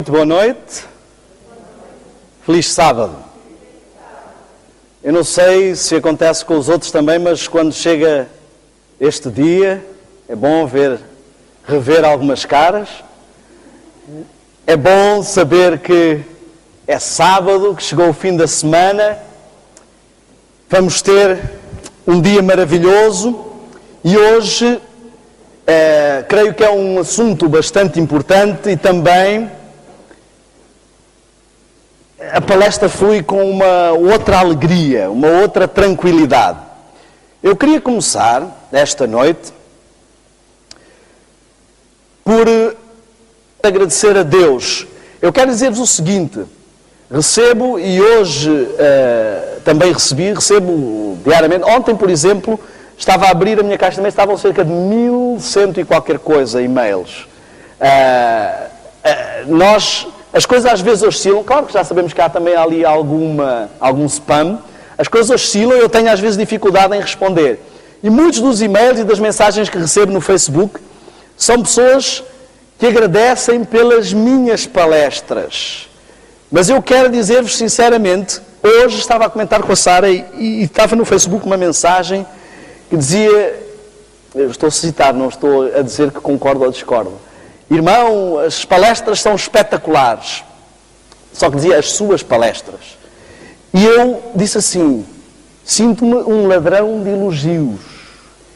Muito boa noite. Feliz sábado. Eu não sei se acontece com os outros também, mas quando chega este dia, é bom rever algumas caras. É bom saber que é sábado, que chegou o fim da semana. Vamos ter um dia maravilhoso e hoje creio que é um assunto bastante importante e também a palestra flui com uma outra alegria, uma outra tranquilidade. Eu queria começar esta noite por agradecer a Deus. Eu quero dizer-vos o seguinte: recebo, e hoje também recebo diariamente. Ontem, por exemplo, estava a abrir a minha caixa de e-mails, estavam cerca de 1100 e qualquer coisa e-mails. As coisas às vezes oscilam, claro que já sabemos que há também ali algum spam. As coisas oscilam e eu tenho às vezes dificuldade em responder. E muitos dos e-mails e das mensagens que recebo no Facebook são pessoas que agradecem pelas minhas palestras. Mas eu quero dizer-vos sinceramente, hoje estava a comentar com a Sara e estava no Facebook uma mensagem que dizia, eu estou a citar, não estou a dizer que concordo ou discordo: irmão, as palestras são espetaculares. Só que dizia as suas palestras. E eu disse assim: sinto-me um ladrão de elogios.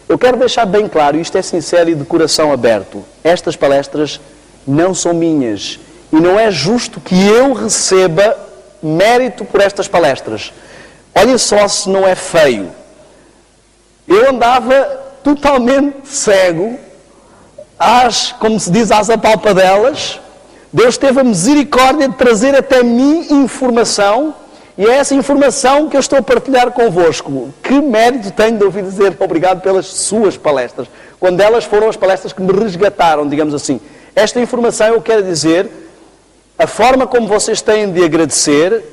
Eu quero deixar bem claro, isto é sincero e de coração aberto: estas palestras não são minhas. E não é justo que eu receba mérito por estas palestras. Olha só se não é feio. Eu andava totalmente cego, como se diz, às apalpadelas. Deus teve a misericórdia de trazer até mim informação, e é essa informação que eu estou a partilhar convosco. Que mérito tenho de ouvir dizer obrigado pelas suas palestras, quando elas foram as palestras que me resgataram, digamos assim. Esta informação, eu quero dizer, a forma como vocês têm de agradecer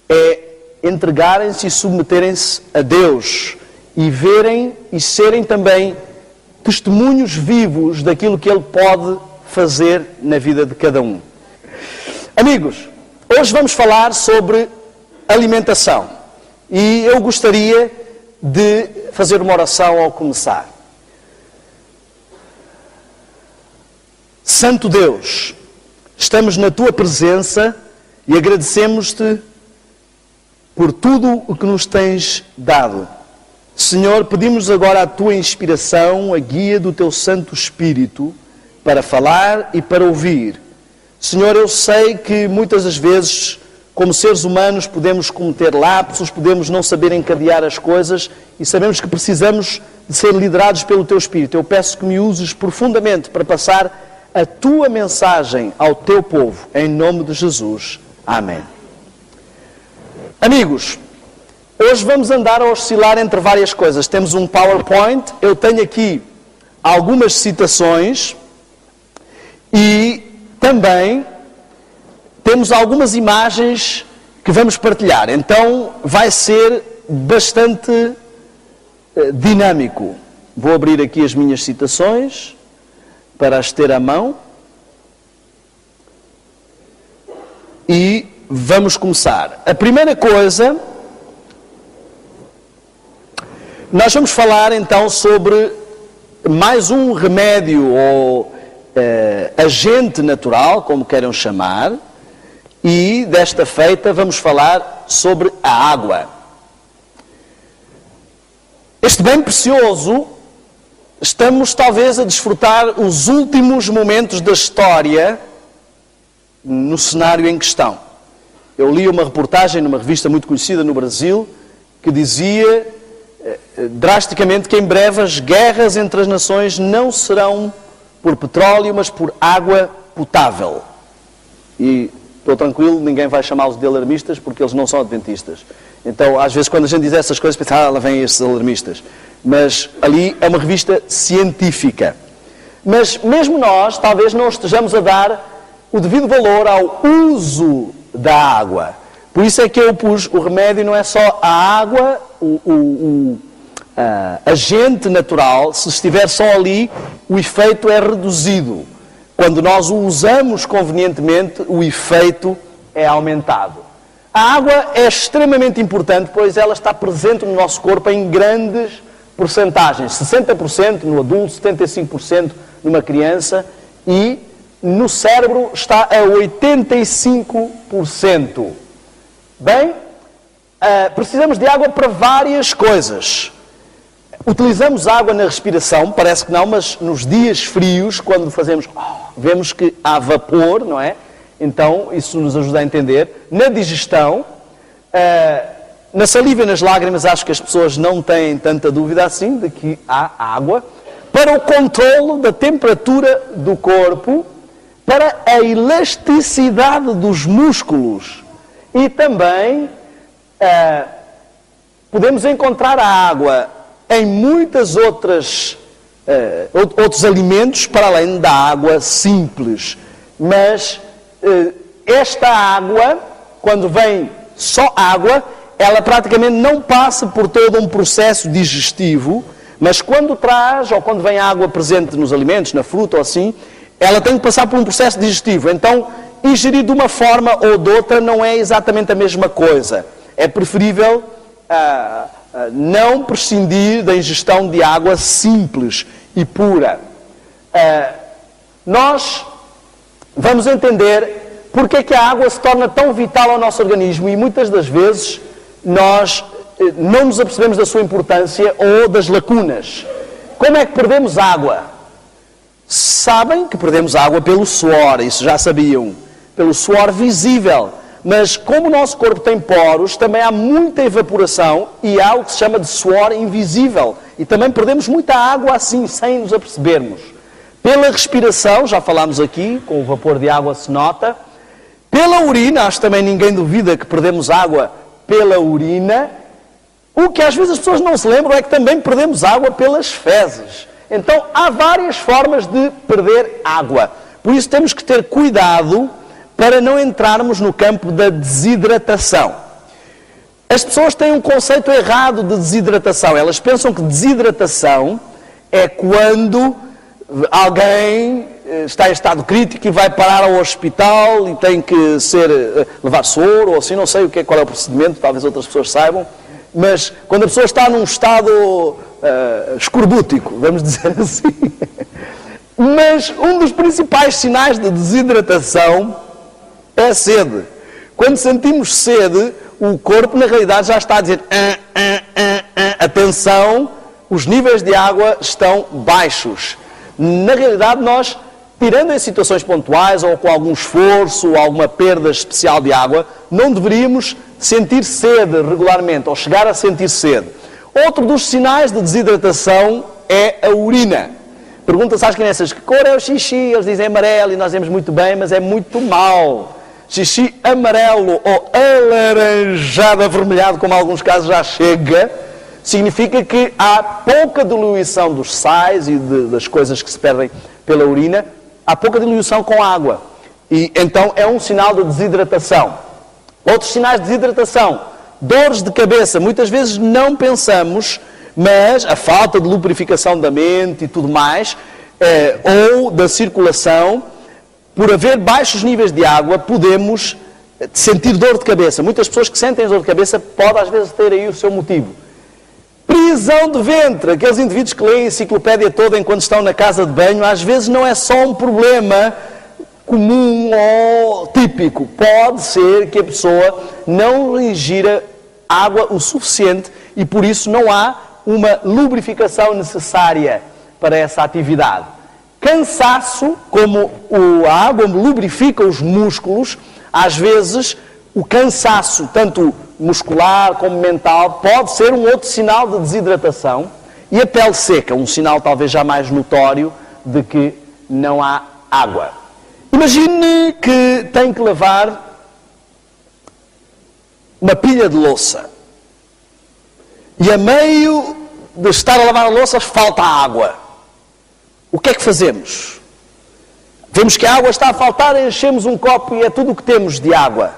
é entregarem-se e submeterem-se a Deus e verem e serem também testemunhos vivos daquilo que Ele pode fazer na vida de cada um. Amigos, hoje vamos falar sobre alimentação e eu gostaria de fazer uma oração ao começar. Santo Deus, estamos na Tua presença e agradecemos-Te por tudo o que nos tens dado. Senhor, pedimos agora a Tua inspiração, a guia do Teu Santo Espírito para falar e para ouvir. Senhor, eu sei que muitas das vezes, como seres humanos, podemos cometer lapsos, podemos não saber encadear as coisas e sabemos que precisamos de ser liderados pelo Teu Espírito. Eu peço que me uses profundamente para passar a Tua mensagem ao Teu povo, em nome de Jesus. Amém. Amigos, hoje vamos andar a oscilar entre várias coisas. Temos um PowerPoint, eu tenho aqui algumas citações e também temos algumas imagens que vamos partilhar. Então vai ser bastante dinâmico. Vou abrir aqui as minhas citações para as ter à mão e vamos começar. A primeira coisa, nós vamos falar então sobre mais um remédio ou agente natural, como queiram chamar, e desta feita vamos falar sobre a água. Este bem precioso, estamos talvez a desfrutar os últimos momentos da história no cenário em questão. Eu li uma reportagem numa revista muito conhecida no Brasil que dizia drasticamente que em breve as guerras entre as nações não serão por petróleo, mas por água potável. E estou tranquilo, ninguém vai chamá-los de alarmistas porque eles não são adventistas. Então, às vezes, quando a gente diz essas coisas, pensa, lá vêm estes alarmistas. Mas ali é uma revista científica. Mas mesmo nós, talvez não estejamos a dar o devido valor ao uso da água. Por isso é que eu pus o remédio, não é só a água, agente natural. Se estiver só ali, o efeito é reduzido. quando nós o usamos convenientemente, o efeito é aumentado. A água é extremamente importante, pois ela está presente no nosso corpo em grandes porcentagens. 60% no adulto, 75% numa criança e no cérebro está a 85%. Bem, precisamos de água para várias coisas. Utilizamos água na respiração, parece que não, mas nos dias frios, quando fazemos, vemos que há vapor, não é? Então, isso nos ajuda a entender. Na digestão, na saliva e nas lágrimas, acho que as pessoas não têm tanta dúvida assim de que há água. Para o controlo da temperatura do corpo, para a elasticidade dos músculos e também podemos encontrar a água em muitas outros alimentos para além da água simples. Mas esta água, quando vem só água, ela praticamente não passa por todo um processo digestivo, mas quando traz, ou quando vem água presente nos alimentos, na fruta ou assim, ela tem que passar por um processo digestivo. Então, ingerir de uma forma ou de outra não é exatamente a mesma coisa. É preferível não prescindir da ingestão de água simples e pura. Nós vamos entender porque é que a água se torna tão vital ao nosso organismo e muitas das vezes nós não nos apercebemos da sua importância ou das lacunas. Como é que perdemos água? Sabem que perdemos água pelo suor, isso já sabiam, pelo suor visível. Mas como o nosso corpo tem poros, também há muita evaporação e há o que se chama de suor invisível. E também perdemos muita água assim, sem nos apercebermos. Pela respiração, já falámos aqui, com o vapor de água se nota. Pela urina, acho que também ninguém duvida que perdemos água pela urina. O que às vezes as pessoas não se lembram é que também perdemos água pelas fezes. Então, há várias formas de perder água. Por isso temos que ter cuidado para não entrarmos no campo da desidratação. As pessoas têm um conceito errado de desidratação. Elas pensam que desidratação é quando alguém está em estado crítico e vai parar ao hospital e tem que levar soro ou assim, não sei qual é o procedimento, talvez outras pessoas saibam. Mas quando a pessoa está num estado escorbútico, vamos dizer assim. Mas um dos principais sinais de desidratação é a sede. Quando sentimos sede, o corpo na realidade já está a dizer atenção, os níveis de água estão baixos. Na realidade nós, tirando em situações pontuais ou com algum esforço ou alguma perda especial de água, não deveríamos sentir sede regularmente ou chegar a sentir sede. Outro dos sinais de desidratação é a urina. Pergunta-se às crianças que cor é o xixi, eles dizem amarelo e nós dizemos muito bem, mas é muito mau. Xixi amarelo ou alaranjado, avermelhado, como em alguns casos já chega, significa que há pouca diluição dos sais e das coisas que se perdem pela urina, há pouca diluição com água. E então é um sinal de desidratação. Outros sinais de desidratação, dores de cabeça, muitas vezes não pensamos, mas a falta de lubrificação da mente e tudo mais, ou da circulação, por haver baixos níveis de água, podemos sentir dor de cabeça. Muitas pessoas que sentem dor de cabeça podem às vezes ter aí o seu motivo. Prisão de ventre, aqueles indivíduos que leem a enciclopédia toda enquanto estão na casa de banho, às vezes não é só um problema comum ou típico. Pode ser que a pessoa não ingira água o suficiente e por isso não há uma lubrificação necessária para essa atividade. Cansaço, como a água lubrifica os músculos, às vezes o cansaço, tanto muscular como mental, pode ser um outro sinal de desidratação. E a pele seca, um sinal talvez já mais notório de que não há água. Imagine que tem que lavar uma pilha de louça. E a meio de estar a lavar a louça falta água. O que é que fazemos? Vemos que a água está a faltar, enchemos um copo e é tudo o que temos de água.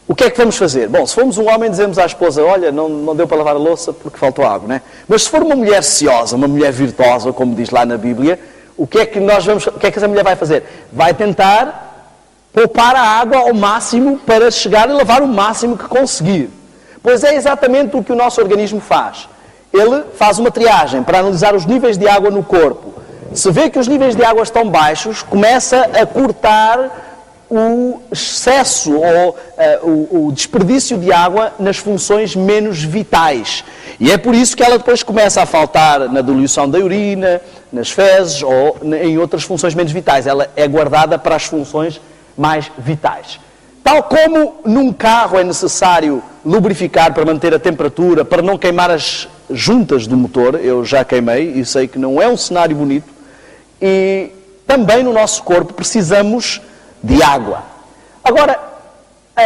O que é que vamos fazer? Bom, se formos um homem, dizemos à esposa, olha, não deu para lavar a louça porque faltou água, não é? Mas se for uma mulher ciosa, uma mulher virtuosa, como diz lá na Bíblia, o que é que essa mulher vai fazer? Vai tentar poupar a água ao máximo para chegar e lavar o máximo que conseguir. Pois é exatamente o que o nosso organismo faz. Ele faz uma triagem para analisar os níveis de água no corpo. Se vê que os níveis de água estão baixos, começa a cortar o excesso ou o desperdício de água nas funções menos vitais. E é por isso que ela depois começa a faltar na diluição da urina, nas fezes ou em outras funções menos vitais. Ela é guardada para as funções mais vitais. Tal como num carro é necessário lubrificar para manter a temperatura, para não queimar as juntas do motor, eu já queimei e sei que não é um cenário bonito, e também no nosso corpo precisamos de água. Agora,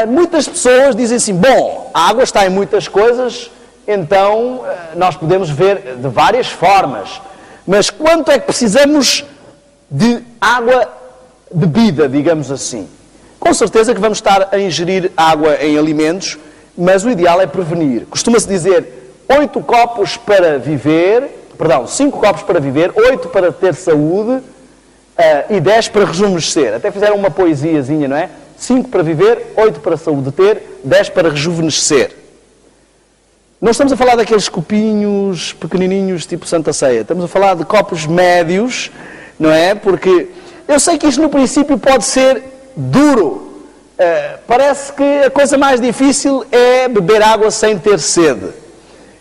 muitas pessoas dizem assim, bom, a água está em muitas coisas, então nós podemos ver de várias formas, mas quanto é que precisamos de água bebida, digamos assim? Com certeza que vamos estar a ingerir água em alimentos, mas o ideal é prevenir. Costuma-se dizer 5 copos para viver, 8 para ter saúde e 10 para rejuvenescer. Até fizeram uma poesiazinha, não é? 5 para viver, 8 para saúde ter, 10 para rejuvenescer. Não estamos a falar daqueles copinhos pequenininhos tipo Santa Ceia. Estamos a falar de copos médios, não é? Porque eu sei que isto no princípio pode ser duro. Parece que a coisa mais difícil é beber água sem ter sede.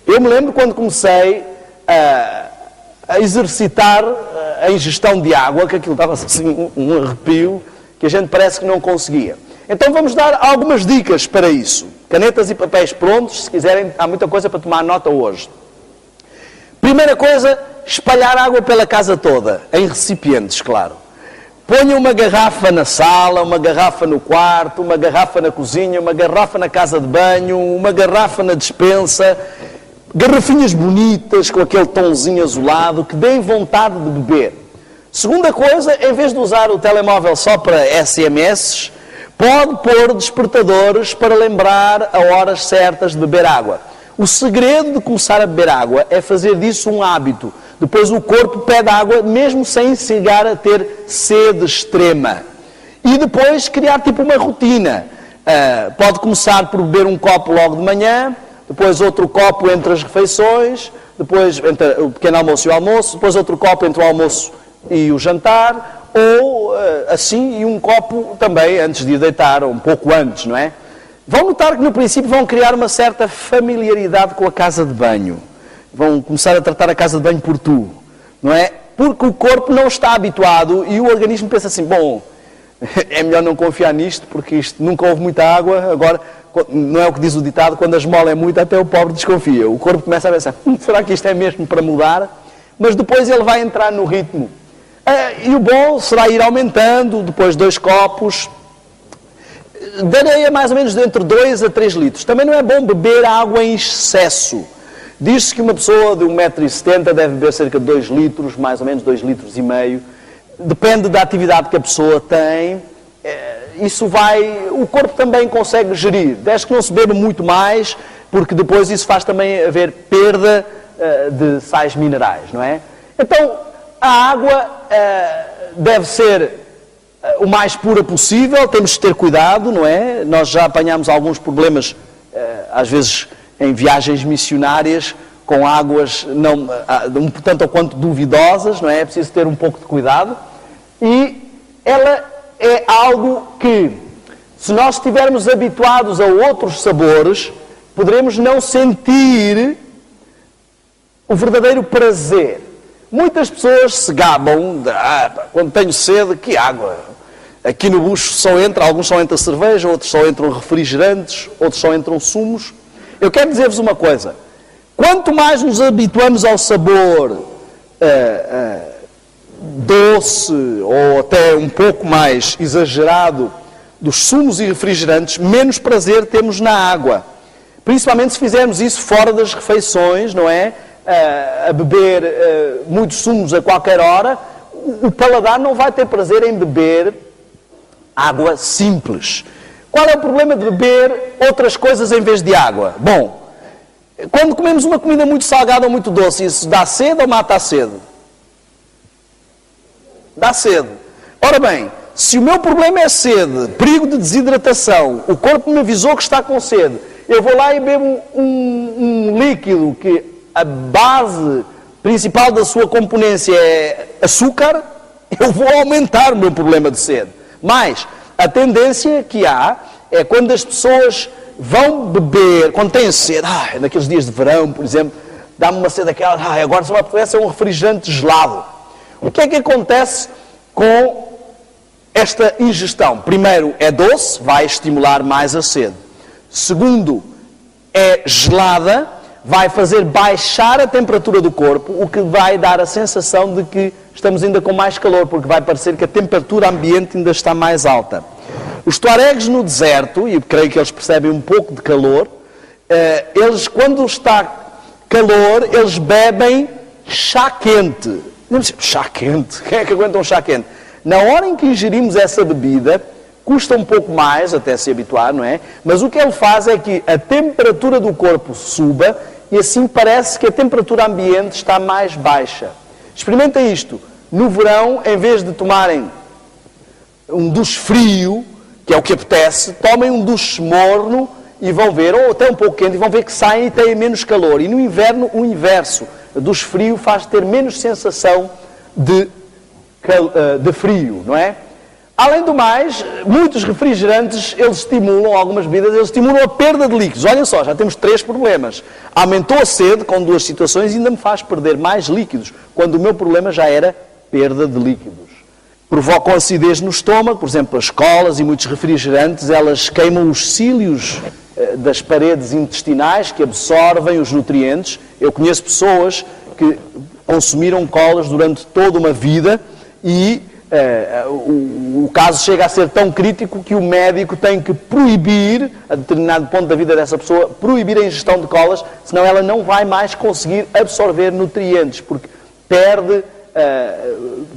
Eu me lembro quando comecei a exercitar a ingestão de água, que aquilo estava assim um arrepio, que a gente parece que não conseguia. Então vamos dar algumas dicas para isso. Canetas e papéis prontos, se quiserem, há muita coisa para tomar nota hoje. Primeira coisa, espalhar água pela casa toda, em recipientes, claro. Ponha uma garrafa na sala, uma garrafa no quarto, uma garrafa na cozinha, uma garrafa na casa de banho, uma garrafa na despensa, garrafinhas bonitas com aquele tomzinho azulado que deem vontade de beber. Segunda coisa, em vez de usar o telemóvel só para SMS, pode pôr despertadores para lembrar a horas certas de beber água. O segredo de começar a beber água é fazer disso um hábito. Depois o corpo pede água mesmo sem chegar a ter sede extrema. E depois criar tipo uma rotina. Pode começar por beber um copo logo de manhã, depois outro copo entre as refeições, depois entre o pequeno almoço e o almoço, depois outro copo entre o almoço e o jantar, ou assim, e um copo também antes de ir deitar, ou um pouco antes, não é? Vão notar que no princípio vão criar uma certa familiaridade com a casa de banho. Vão começar a tratar a casa de banho por tu, não é? Porque o corpo não está habituado e o organismo pensa assim, bom, é melhor não confiar nisto, porque isto nunca houve muita água, agora, não é o que diz o ditado, quando a esmola é muita, até o pobre desconfia. O corpo começa a pensar, será que isto é mesmo para mudar? Mas depois ele vai entrar no ritmo. E o bom será ir aumentando, depois 2 copos, de areia mais ou menos de entre 2 a 3 litros. Também não é bom beber água em excesso. Diz-se que uma pessoa de 1,70 m deve beber cerca de 2 litros, mais ou menos 2,5 litros. Depende da atividade que a pessoa tem. O corpo também consegue gerir. Desde que não se beba muito mais, porque depois isso faz também haver perda de sais minerais, não é? Então, a água deve ser o mais pura possível, temos de ter cuidado, não é? Nós já apanhamos alguns problemas, às vezes, em viagens missionárias, com águas um tanto ou quanto duvidosas, não é? É preciso ter um pouco de cuidado. E ela é algo que, se nós estivermos habituados a outros sabores, poderemos não sentir o verdadeiro prazer. Muitas pessoas se gabam de, quando tenho sede, que água. Aqui no bucho alguns só entra cerveja, outros só entram refrigerantes, outros só entram sumos. Eu quero dizer-vos uma coisa. Quanto mais nos habituamos ao sabor doce ou até um pouco mais exagerado dos sumos e refrigerantes, menos prazer temos na água. Principalmente se fizermos isso fora das refeições, não é? A beber muitos sumos a qualquer hora, o paladar não vai ter prazer em beber água simples. Qual é o problema de beber outras coisas em vez de água? Bom, quando comemos uma comida muito salgada ou muito doce, isso dá sede ou mata a sede? dá sede. Ora bem, se o meu problema é sede, perigo de desidratação, o corpo me avisou que está com sede, eu vou lá e bebo um líquido que a base principal da sua componência é açúcar, eu vou aumentar o meu problema de sede. Mas a tendência que há é quando as pessoas vão beber, quando têm sede, naqueles dias de verão, por exemplo, dá-me uma sede daquela, agora só me apetece um refrigerante gelado. O que é que acontece com esta ingestão? Primeiro, é doce, vai estimular mais a sede. Segundo, é gelada, vai fazer baixar a temperatura do corpo, o que vai dar a sensação de que estamos ainda com mais calor, porque vai parecer que a temperatura ambiente ainda está mais alta. Os tuaregs no deserto, e creio que eles percebem um pouco de calor, eles, quando está calor, eles bebem chá quente. Chá quente? Quem é que aguenta um chá quente? Na hora em que ingerimos essa bebida, custa um pouco mais, até se habituar, não é? Mas o que ele faz é que a temperatura do corpo suba e assim parece que a temperatura ambiente está mais baixa. Experimentem isto. No verão, em vez de tomarem um duche frio, que é o que apetece, tomem um duche morno e vão ver, ou até um pouco quente, e vão ver que saem e têm menos calor. E no inverno, o inverso. O duche frio faz ter menos sensação de frio, não é? Além do mais, muitos refrigerantes, eles estimulam, algumas bebidas, eles estimulam a perda de líquidos. Olhem só, já temos 3 problemas. Aumentou a sede com 2 situações e ainda me faz perder mais líquidos, quando o meu problema já era perda de líquidos. Provocam acidez no estômago, por exemplo, as colas e muitos refrigerantes, elas queimam os cílios das paredes intestinais que absorvem os nutrientes. Eu conheço pessoas que consumiram colas durante toda uma vida e o caso chega a ser tão crítico que o médico tem que proibir, a determinado ponto da vida dessa pessoa, proibir a ingestão de colas, senão ela não vai mais conseguir absorver nutrientes, porque perde,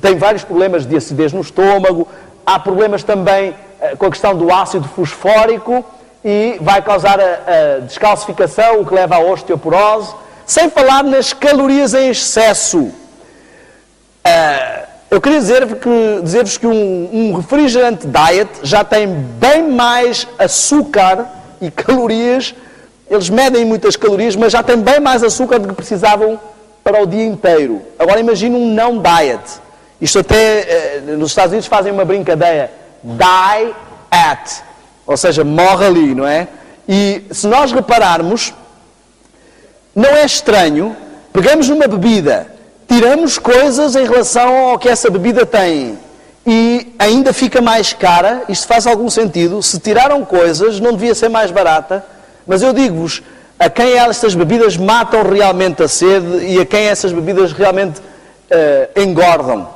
tem vários problemas de acidez no estômago, há problemas também com a questão do ácido fosfórico e vai causar a descalcificação, o que leva à osteoporose, sem falar nas calorias em excesso. Eu queria dizer-vos que um refrigerante diet já tem bem mais açúcar e calorias, eles medem muitas calorias, mas já tem bem mais açúcar do que precisavam para o dia inteiro. Agora imagine um não diet. Isto até, nos Estados Unidos fazem uma brincadeira, die at, ou seja, morre ali, não é? E se nós repararmos, não é estranho, pegamos numa bebida, tiramos coisas em relação ao que essa bebida tem e ainda fica mais cara. Isto faz algum sentido? Se tiraram coisas, não devia ser mais barata, mas eu digo-vos, a quem estas bebidas matam realmente a sede e a quem essas bebidas realmente engordam.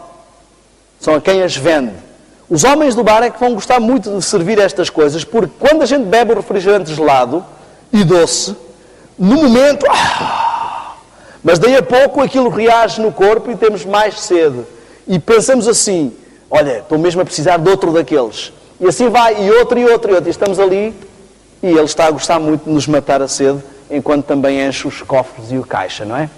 São a quem as vende. Os homens do bar é que vão gostar muito de servir estas coisas, porque quando a gente bebe o refrigerante gelado e doce, no momento... mas daí a pouco aquilo reage no corpo e temos mais sede. E pensamos assim, olha, estou mesmo a precisar de outro daqueles. E assim vai, e outro, e outro, e outro. E estamos ali, e ele está a gostar muito de nos matar a sede, enquanto também enche os cofres e o caixa, não é?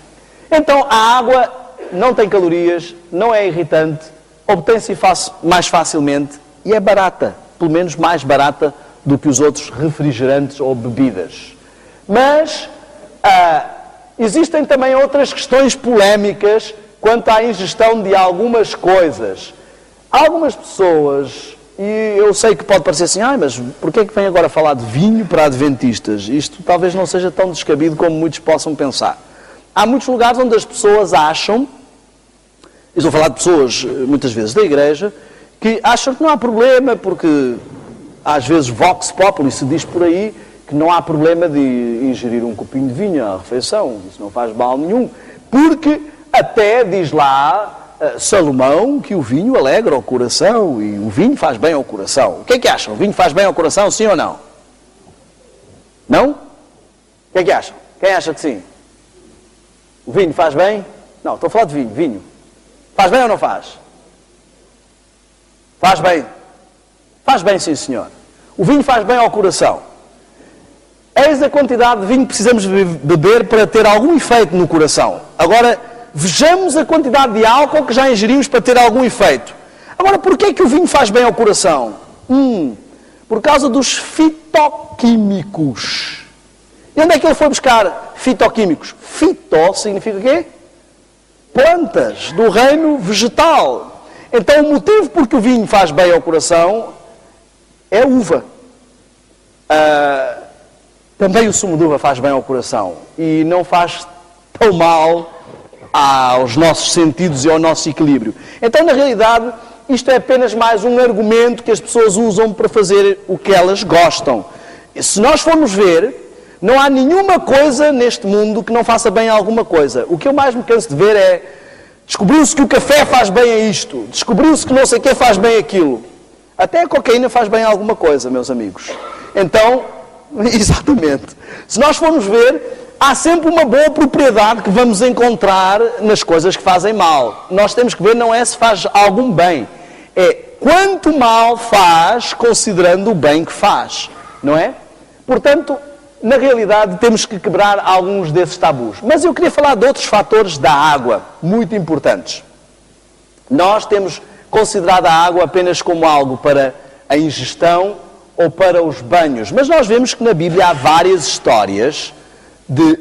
Então, a água não tem calorias, não é irritante, obtém-se mais facilmente e é barata. Pelo menos mais barata do que os outros refrigerantes ou bebidas. Mas... existem também outras questões polémicas quanto à ingestão de algumas coisas. Algumas pessoas, e eu sei que pode parecer assim, mas porquê é que vem agora falar de vinho para adventistas? Isto talvez não seja tão descabido como muitos possam pensar. Há muitos lugares onde as pessoas acham, e estou a falar de pessoas muitas vezes da igreja, que acham que não há problema, porque às vezes vox populi se diz por aí, que não há problema de ingerir um copinho de vinho à refeição, isso não faz mal nenhum, porque até diz lá Salomão que o vinho alegra o coração e o vinho faz bem ao coração. O que é que acham? O vinho faz bem ao coração, sim ou não? Não? O que é que acham? Quem acha que sim? O vinho faz bem? Não, estou a falar de vinho, vinho. Faz bem ou não faz? Faz bem. Faz bem, sim senhor. O vinho faz bem ao coração. Eis a quantidade de vinho que precisamos beber para ter algum efeito no coração. Agora, vejamos a quantidade de álcool que já ingerimos para ter algum efeito. Agora, porquê é que o vinho faz bem ao coração? Por causa dos fitoquímicos. E onde é que ele foi buscar fitoquímicos? Fito significa o quê? Plantas do reino vegetal. Então, o motivo por que o vinho faz bem ao coração é a uva. Também o sumo de uva faz bem ao coração e não faz tão mal aos nossos sentidos e ao nosso equilíbrio. Então, na realidade, isto é apenas mais um argumento que as pessoas usam para fazer o que elas gostam. E se nós formos ver, não há nenhuma coisa neste mundo que não faça bem a alguma coisa. O que eu mais me canso de ver é, descobriu-se que o café faz bem a isto, descobriu-se que não sei o que faz bem aquilo. Até a cocaína faz bem a alguma coisa, meus amigos. Então, exatamente. Se nós formos ver, há sempre uma boa propriedade que vamos encontrar nas coisas que fazem mal. Nós temos que ver não é se faz algum bem, é quanto mal faz considerando o bem que faz, não é? Portanto, na realidade temos que quebrar alguns desses tabus. Mas eu queria falar de outros fatores da água, muito importantes. Nós temos considerado a água apenas como algo para a ingestão ou para os banhos. Mas nós vemos que na Bíblia há várias histórias de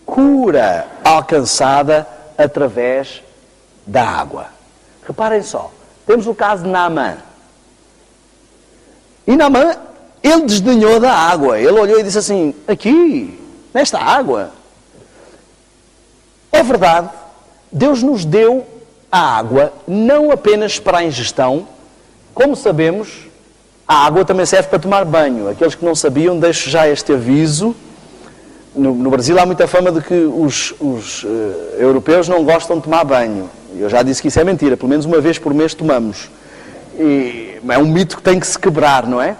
cura alcançada através da água. Reparem só, temos o caso de Naamã. E Naamã, ele desdenhou da água. Ele olhou e disse assim, aqui, nesta água. É verdade, Deus nos deu a água não apenas para a ingestão, como sabemos, a água também serve para tomar banho. Aqueles que não sabiam, deixo já este aviso. No Brasil há muita fama de que os europeus não gostam de tomar banho. Eu já disse que isso é mentira, pelo menos uma vez por mês tomamos. E é um mito que tem que se quebrar, não é?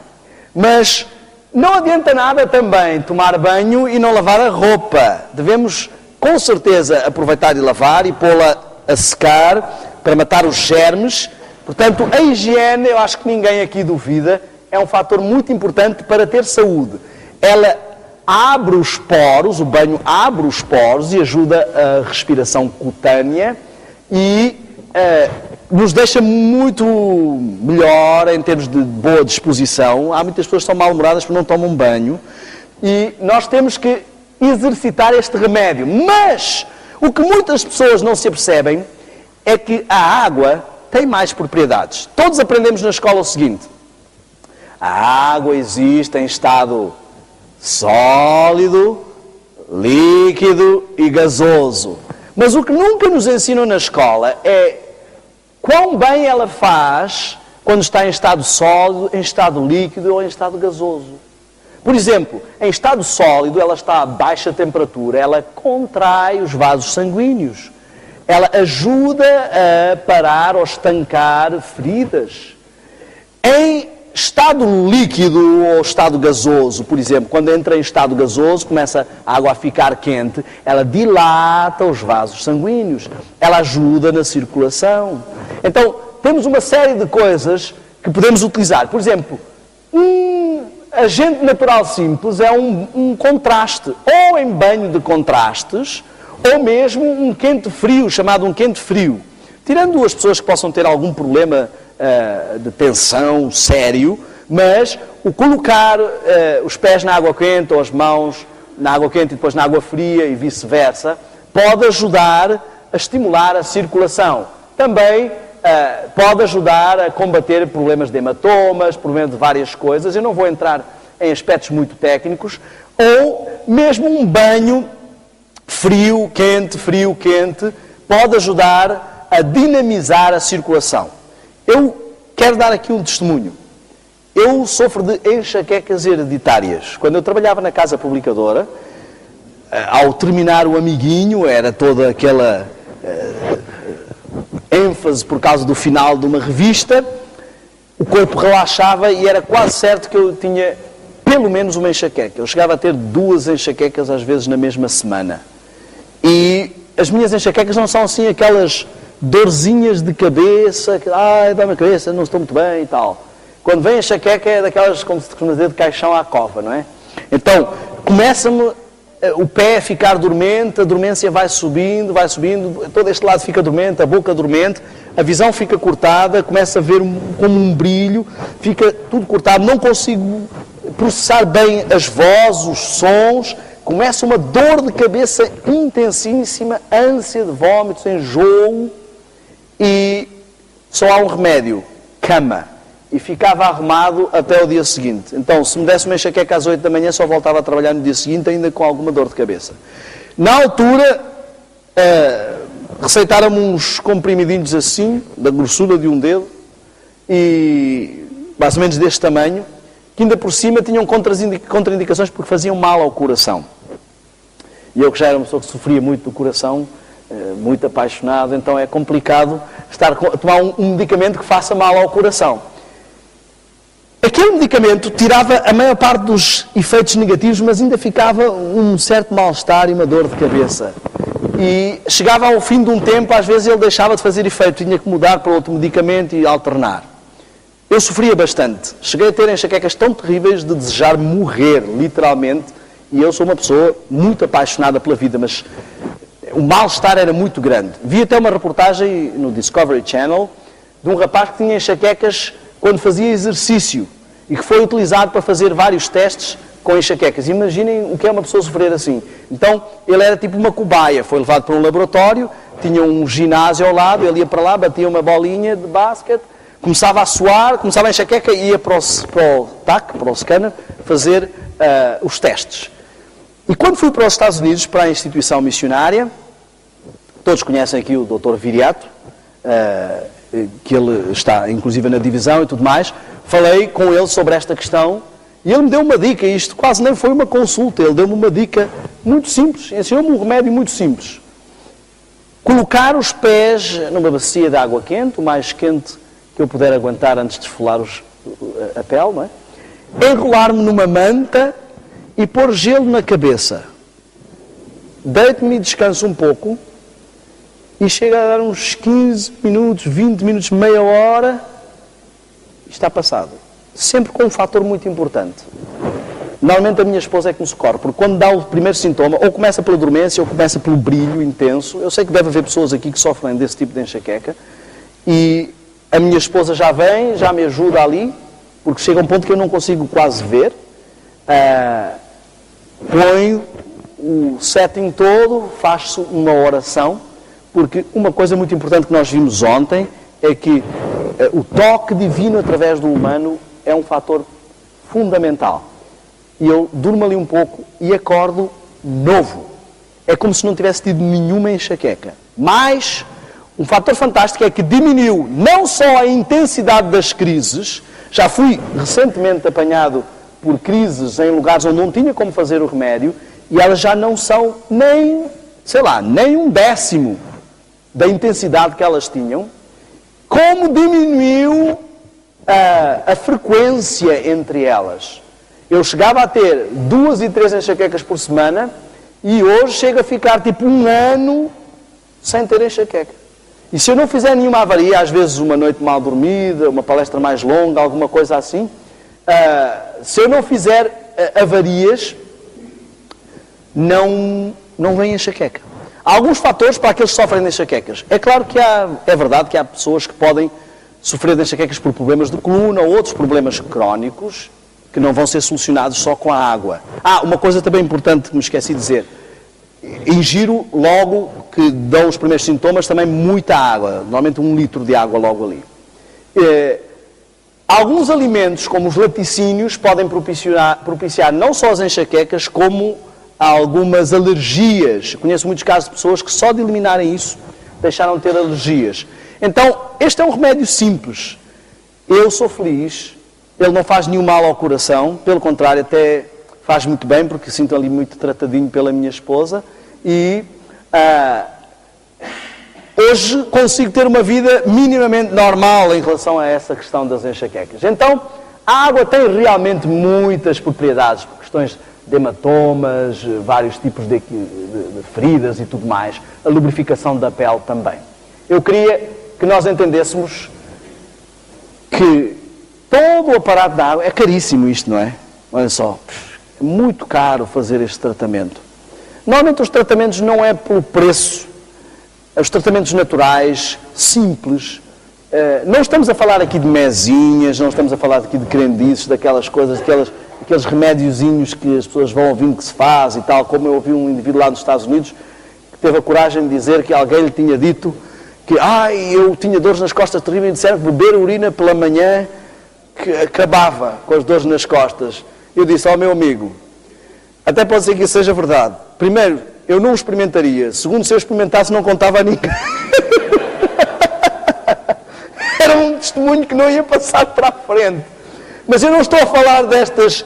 Mas não adianta nada também tomar banho e não lavar a roupa. Devemos, com certeza, aproveitar e lavar e pô-la a secar para matar os germes. Portanto, a higiene, eu acho que ninguém aqui duvida, é um fator muito importante para ter saúde. Ela abre os poros, o banho abre os poros e ajuda a respiração cutânea e nos deixa muito melhor em termos de boa disposição. Há muitas pessoas que estão mal-humoradas porque não tomam banho e nós temos que exercitar este remédio. Mas o que muitas pessoas não se apercebem é que a água tem mais propriedades. Todos aprendemos na escola o seguinte: a água existe em estado sólido, líquido e gasoso. Mas o que nunca nos ensinam na escola é quão bem ela faz quando está em estado sólido, em estado líquido ou em estado gasoso. Por exemplo, em estado sólido, ela está a baixa temperatura, ela contrai os vasos sanguíneos. Ela ajuda a parar ou estancar feridas. Em estado líquido ou estado gasoso, por exemplo, quando entra em estado gasoso, começa a água a ficar quente, ela dilata os vasos sanguíneos, ela ajuda na circulação. Então, temos uma série de coisas que podemos utilizar. Por exemplo, um agente natural simples é um contraste, ou em banho de contrastes, ou mesmo um quente-frio, chamado um quente-frio. Tirando as pessoas que possam ter algum problema de tensão sério, mas o colocar os pés na água quente ou as mãos na água quente e depois na água fria e vice-versa, pode ajudar a estimular a circulação. Também pode ajudar a combater problemas de hematomas, problemas de várias coisas. Eu não vou entrar em aspectos muito técnicos. Ou mesmo um banho frio, quente, pode ajudar a dinamizar a circulação. Eu quero dar aqui um testemunho. Eu sofro de enxaquecas hereditárias. Quando eu trabalhava na casa publicadora, ao terminar o amiguinho, era toda aquela ênfase por causa do final de uma revista, o corpo relaxava e era quase certo que eu tinha pelo menos uma enxaqueca. Eu chegava a ter 2 enxaquecas às vezes na mesma semana. E as minhas enxaquecas não são assim aquelas dorzinhas de cabeça, que dá-me a cabeça, não estou muito bem e tal. Quando vem a enxaqueca é daquelas, como se costuma dizer, de caixão à cova, não é? Então, começa-me o pé ficar dormente, a dormência vai subindo, todo este lado fica dormente, a boca dormente, a visão fica cortada, começa a ver como um brilho, fica tudo cortado, não consigo processar bem as vozes, os sons, começa uma dor de cabeça intensíssima, ânsia de vômitos, enjoo, e só há um remédio, cama. E ficava arrumado até o dia seguinte. Então, se me desse uma enxaqueca às 8 da manhã, só voltava a trabalhar no dia seguinte, ainda com alguma dor de cabeça. Na altura, receitaram-me uns comprimidinhos assim, da grossura de um dedo, e mais ou menos deste tamanho, que ainda por cima tinham contraindicações porque faziam mal ao coração. E eu, que já era uma pessoa que sofria muito do coração, muito apaixonado, então é complicado a tomar um medicamento que faça mal ao coração. Aquele medicamento tirava a maior parte dos efeitos negativos, mas ainda ficava um certo mal-estar e uma dor de cabeça. E chegava ao fim de um tempo, às vezes ele deixava de fazer efeito, tinha que mudar para outro medicamento e alternar. Eu sofria bastante. Cheguei a ter enxaquecas tão terríveis de desejar morrer, literalmente, e eu sou uma pessoa muito apaixonada pela vida, mas o mal-estar era muito grande. Vi até uma reportagem no Discovery Channel de um rapaz que tinha enxaquecas quando fazia exercício e que foi utilizado para fazer vários testes com enxaquecas. Imaginem o que é uma pessoa sofrer assim. Então, ele era tipo uma cobaia, foi levado para um laboratório, tinha um ginásio ao lado, ele ia para lá, batia uma bolinha de basquete, começava a suar, começava a enxaqueca e ia para o TAC, para o scanner, fazer os testes. E quando fui para os Estados Unidos, para a instituição missionária, todos conhecem aqui o Dr. Viriato, que ele está inclusive na divisão e tudo mais, falei com ele sobre esta questão e ele me deu uma dica, e isto quase nem foi uma consulta, ele deu-me uma dica muito simples, ensinou-me um remédio muito simples. Colocar os pés numa bacia de água quente, o mais quente que eu puder aguentar antes de esfolar a pele, não é? Enrolar-me numa manta e pôr gelo na cabeça. Deito-me e descanso um pouco e chega a dar uns 15 minutos, 20 minutos, meia hora e está passado. Sempre com um fator muito importante. Normalmente a minha esposa é que me socorre, porque quando dá o primeiro sintoma, ou começa pela dormência, ou começa pelo brilho intenso. Eu sei que deve haver pessoas aqui que sofrem desse tipo de enxaqueca, e a minha esposa já vem, já me ajuda ali, porque chega um ponto que eu não consigo quase ver. Põe o setting todo, faz-se uma oração, porque uma coisa muito importante que nós vimos ontem é que o toque divino através do humano é um fator fundamental. E eu durmo ali um pouco e acordo novo. É como se não tivesse tido nenhuma enxaqueca. Mas um fator fantástico é que diminuiu não só a intensidade das crises, já fui recentemente apanhado por crises em lugares onde não tinha como fazer o remédio, e elas já não são nem, nem 1/10 da intensidade que elas tinham, como diminuiu a frequência entre elas. Eu chegava a ter 2 e 3 enxaquecas por semana, e hoje chego a ficar tipo 1 ano sem ter enxaqueca. E se eu não fizer nenhuma avaria, às vezes uma noite mal dormida, uma palestra mais longa, alguma coisa assim, se eu não fizer avarias, não vem enxaqueca. Há alguns fatores para aqueles que sofrem de enxaquecas. É claro que é verdade que há pessoas que podem sofrer de enxaquecas por problemas de coluna ou outros problemas crónicos que não vão ser solucionados só com a água. Uma coisa também importante que me esqueci de dizer. Ingiro logo que dão os primeiros sintomas também muita água. Normalmente 1 litro de água logo ali. Alguns alimentos, como os laticínios, podem propiciar não só as enxaquecas, como algumas alergias. Conheço muitos casos de pessoas que só de eliminarem isso deixaram de ter alergias. Então, este é um remédio simples. Eu sou feliz, ele não faz nenhum mal ao coração, pelo contrário, até faz muito bem, porque sinto ali muito tratadinho pela minha esposa, e hoje consigo ter uma vida minimamente normal em relação a essa questão das enxaquecas. Então, a água tem realmente muitas propriedades, por questões de hematomas, vários tipos de feridas e tudo mais, a lubrificação da pele também. Eu queria que nós entendêssemos que todo o aparato da água, é caríssimo isto, não é? Olha só, é muito caro fazer este tratamento. Normalmente os tratamentos não é pelo preço, os tratamentos naturais, simples. Não estamos a falar aqui de mesinhas, não estamos a falar aqui de crendices, daquelas coisas, aqueles remédiozinhos que as pessoas vão ouvindo que se faz e tal, como eu ouvi um indivíduo lá nos Estados Unidos que teve a coragem de dizer que alguém lhe tinha dito que eu tinha dores nas costas terríveis e disseram que beber urina pela manhã que acabava com as dores nas costas. Eu disse ao meu amigo, até pode ser que isso seja verdade. Primeiro, eu não o experimentaria. Segundo, se eu experimentasse, não contava a ninguém. Era um testemunho que não ia passar para a frente. Mas eu não estou a falar destas...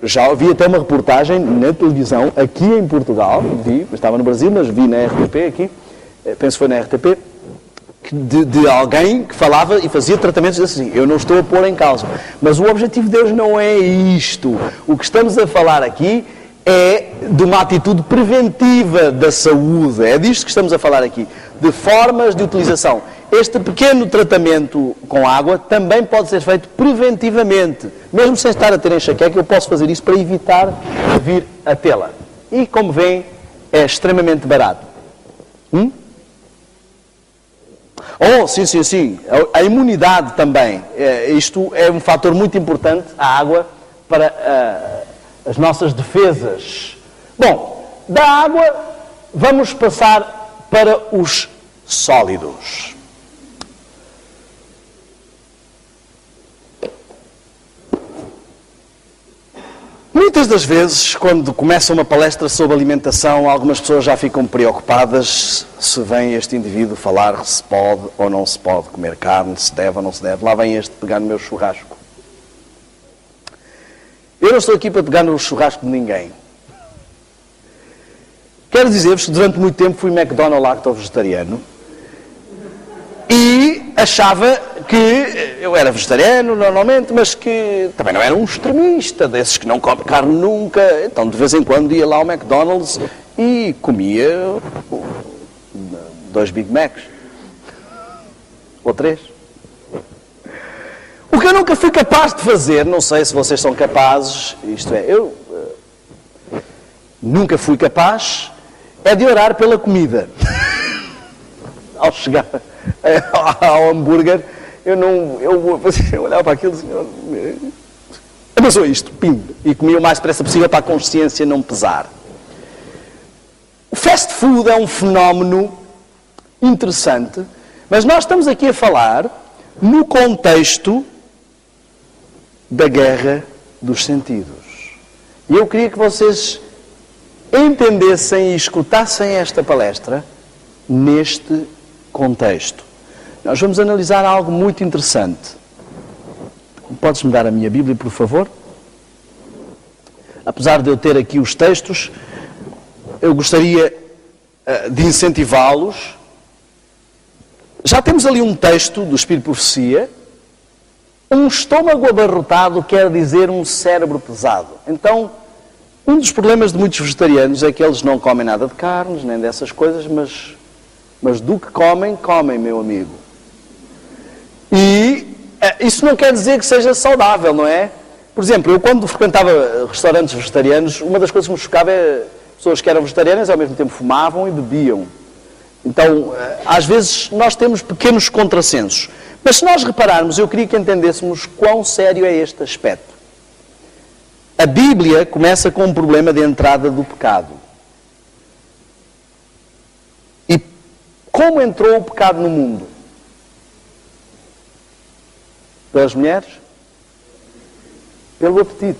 Eu já ouvi até uma reportagem na televisão, aqui em Portugal, estava no Brasil, mas vi na RTP aqui, penso que foi na RTP, de alguém que falava e fazia tratamentos assim. Eu não estou a pôr em causa. Mas o objetivo de Deus não é isto. O que estamos a falar aqui é de uma atitude preventiva da saúde. É disto que estamos a falar aqui. De formas de utilização. Este pequeno tratamento com água também pode ser feito preventivamente. Mesmo sem estar a ter enxaqueca, eu posso fazer isso para evitar vir a tê-la. E, como veem, é extremamente barato. Sim. A imunidade também. Isto é um fator muito importante, a água, para as nossas defesas. Bom, da água vamos passar para os sólidos. Muitas das vezes, quando começa uma palestra sobre alimentação, algumas pessoas já ficam preocupadas se vem este indivíduo falar se pode ou não se pode comer carne, se deve ou não se deve. Lá vem este pegar no meu churrasco. Eu não estou aqui para pegar no churrasco de ninguém. Quero dizer-vos que durante muito tempo fui McDonald's lacto-vegetariano e achava que eu era vegetariano normalmente, mas que também não era um extremista, desses que não come carne nunca. Então de vez em quando ia lá ao McDonald's e comia 2 Big Macs. Ou 3. O que eu nunca fui capaz de fazer, não sei se vocês são capazes, isto é, eu nunca fui capaz, é de orar pela comida. Ao chegar ao hambúrguer, eu olhava para aquilo e abençoa isto, pim, e comia o mais depressa possível para a consciência não pesar. O fast food é um fenómeno interessante, mas nós estamos aqui a falar no contexto da guerra dos sentidos. E eu queria que vocês entendessem e escutassem esta palestra neste contexto. Nós vamos analisar algo muito interessante. Podes-me dar a minha Bíblia, por favor? Apesar de eu ter aqui os textos, eu gostaria de incentivá-los. Já temos ali um texto do Espírito de Profecia. Um estômago abarrotado quer dizer um cérebro pesado. Então, um dos problemas de muitos vegetarianos é que eles não comem nada de carnes, nem dessas coisas, mas do que comem, meu amigo. E isso não quer dizer que seja saudável, não é? Por exemplo, eu quando frequentava restaurantes vegetarianos, uma das coisas que me chocava é pessoas que eram vegetarianas e ao mesmo tempo fumavam e bebiam. Então, às vezes, nós temos pequenos contrassensos. Mas se nós repararmos, eu queria que entendêssemos quão sério é este aspecto. A Bíblia começa com um problema de entrada do pecado. E como entrou o pecado no mundo? Pelas mulheres? Pelo apetite.